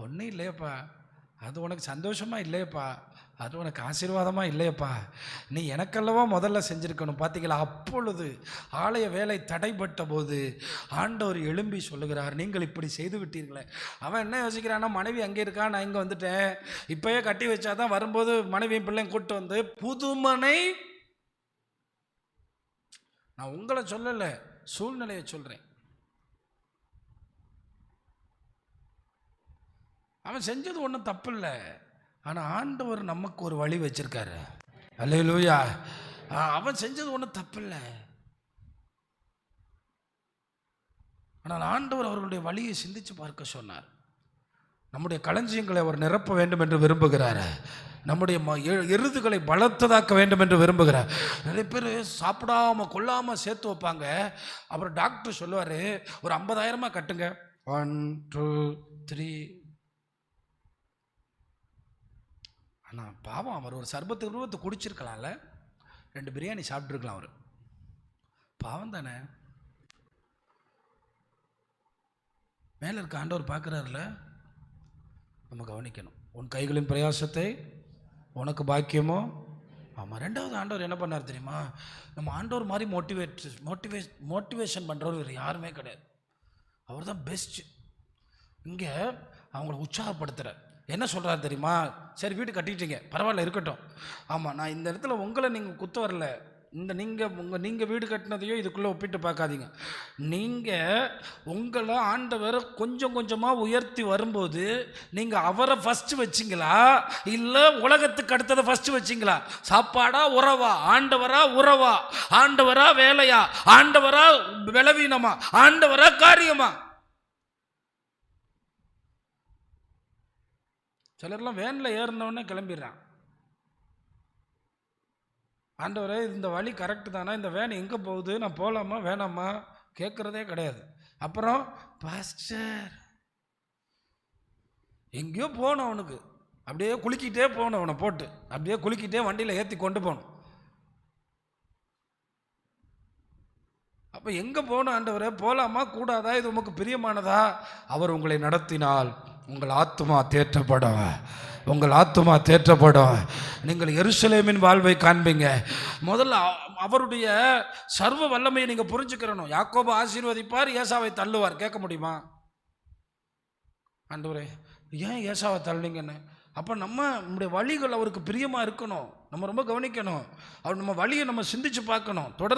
ஒன்றும் இல்லையப்பா, அது உனக்கு சந்தோஷமாக இல்லையப்பா, அது உனக்கு ஆசீர்வாதமாக இல்லையப்பா, நீ எனக்கல்லவா முதல்ல செஞ்சுருக்கணும். பார்த்தீங்களா? அப்பொழுது ஆலய வேலை தடைப்பட்ட போது ஆண்டவர் எழும்பி சொல்லுகிறார், நீங்கள் இப்படி செய்து விட்டீர்களே. அவன் என்ன யோசிக்கிறான்னா, மனைவி அங்கே இருக்கா, நான் இங்கே வந்துட்டேன், இப்போயே கட்டி வச்சாதான் வரும்போது மனைவியும் பிள்ளையும் கூப்பிட்டு வந்து புதுமனை. நான் உங்களை சொல்லலை, சூழ்நிலையை சொல்கிறேன். அவன் செஞ்சது ஒன்றும் தப்பு இல்லை, ஆனால் ஆண்டவர் நமக்கு ஒரு வழி வச்சிருக்காரு. அல்லேலூயா. அவன் செஞ்சது ஒன்றும் தப்பு இல்லை. ஆனால் ஆண்டவர் அவர்களுடைய வழியை சிந்தித்து பார்க்க சொன்னார். நம்முடைய களஞ்சியங்களை அவர் நிரப்ப வேண்டும் என்று விரும்புகிறார். நம்முடைய எருதுகளை பலத்ததாக்க வேண்டும் என்று விரும்புகிறார். நிறைய பேர் சாப்பிடாம கொள்ளாமல் சேர்த்து வைப்பாங்க. அப்புறம் டாக்டர் சொல்லுவார், ஒரு 50,000 கட்டுங்க, 1 2 3. ஆனால் பாவம், அவர் ஒரு சர்பத்து குடிச்சிருக்கலாம்ல, 2 பிரியாணி சாப்பிட்ருக்கலாம். அவர் பாவம் தானே. மேலே இருக்க ஆண்டவர் பார்க்குறாருல, நம்ம கவனிக்கணும். உன் கைகளின் பிரயாசத்தை உனக்கு பாக்கியமோ. ஆமாம். 2வது ஆண்டவர் என்ன பண்ணார் தெரியுமா? நம்ம ஆண்டவர் மாதிரி மோட்டிவேஷன் பண்ணுறவர் வேறு யாருமே கிடையாது. அவர் தான் பெஸ்ட்டு. இங்கே அவங்கள உற்சாகப்படுத்துகிறார். என்ன சொல்கிறார் தெரியுமா? சரி, வீடு கட்டிட்டீங்க, பரவாயில்ல, இருக்கட்டும். ஆமாம், நான் இந்த இடத்துல உங்களை நீங்கள் குத்த வரல. நீங்கள் வீடு கட்டினதையோ இதுக்குள்ளே ஒப்பிட்டு பார்க்காதீங்க. நீங்கள் உங்களை ஆண்டவர் கொஞ்சம் கொஞ்சமாக உயர்த்தி வரும்போது நீங்கள் அவரை ஃபஸ்ட்டு வச்சிங்களா, இல்லை உலகத்துக்கு அடுத்ததை ஃபஸ்ட்டு வச்சிங்களா? சாப்பாடா உறவா? ஆண்டவரா உறவா? ஆண்டவரா வேலையா? ஆண்டவரா பலவீனமா? ஆண்டவரா காரியமா? சிலர்லாம் வேனில் ஏறினவுடனே கிளம்பிடுறான். ஆண்டவரே, இந்த வழி கரெக்டு தானா? இந்த வேன் எங்கே போகுது? நான் போகலாமா வேணாமா கேட்குறதே கிடையாது. அப்புறம் பாஸ்டர் எங்கேயோ போகணும், அவனுக்கு அப்படியே குலுக்கிட்டே போகணும், அவனை போட்டு அப்படியே குலுக்கிட்டே வண்டியில் ஏற்றி கொண்டு போகணும். அப்போ எங்கே போகணும் ஆண்டவரே? போகலாமா கூடாதா? இது உமக்கு பிரியமானதா? அவர் உங்களை நடத்தினால் உங்கள் ஆத்துமா தேற்றப்படும். உங்கள் ஆத்துமா தேற்றப்படும். நீங்கள் எருசலேமின் வாழ்வை காண்பீங்க. முதல்ல அவருடைய சர்வ வல்லமையை நீங்கள் புரிஞ்சுக்கிறணும். யாக்கோபு ஆசீர்வதிப்பார், ஏசாவை தள்ளுவார். கேட்க முடியுமா? ஆண்டவரே, ஏன் ஏசாவை தள்ளுனீங்கன்னு? அப்போ நம்முடைய வழிகள் அவருக்கு பிரியமாக இருக்கணும். நம்ம ரொம்ப கவனிக்கணும். அவர் நம்ம வழியை நம்ம சிந்திச்சு பார்க்கணும். தொடர்ந்து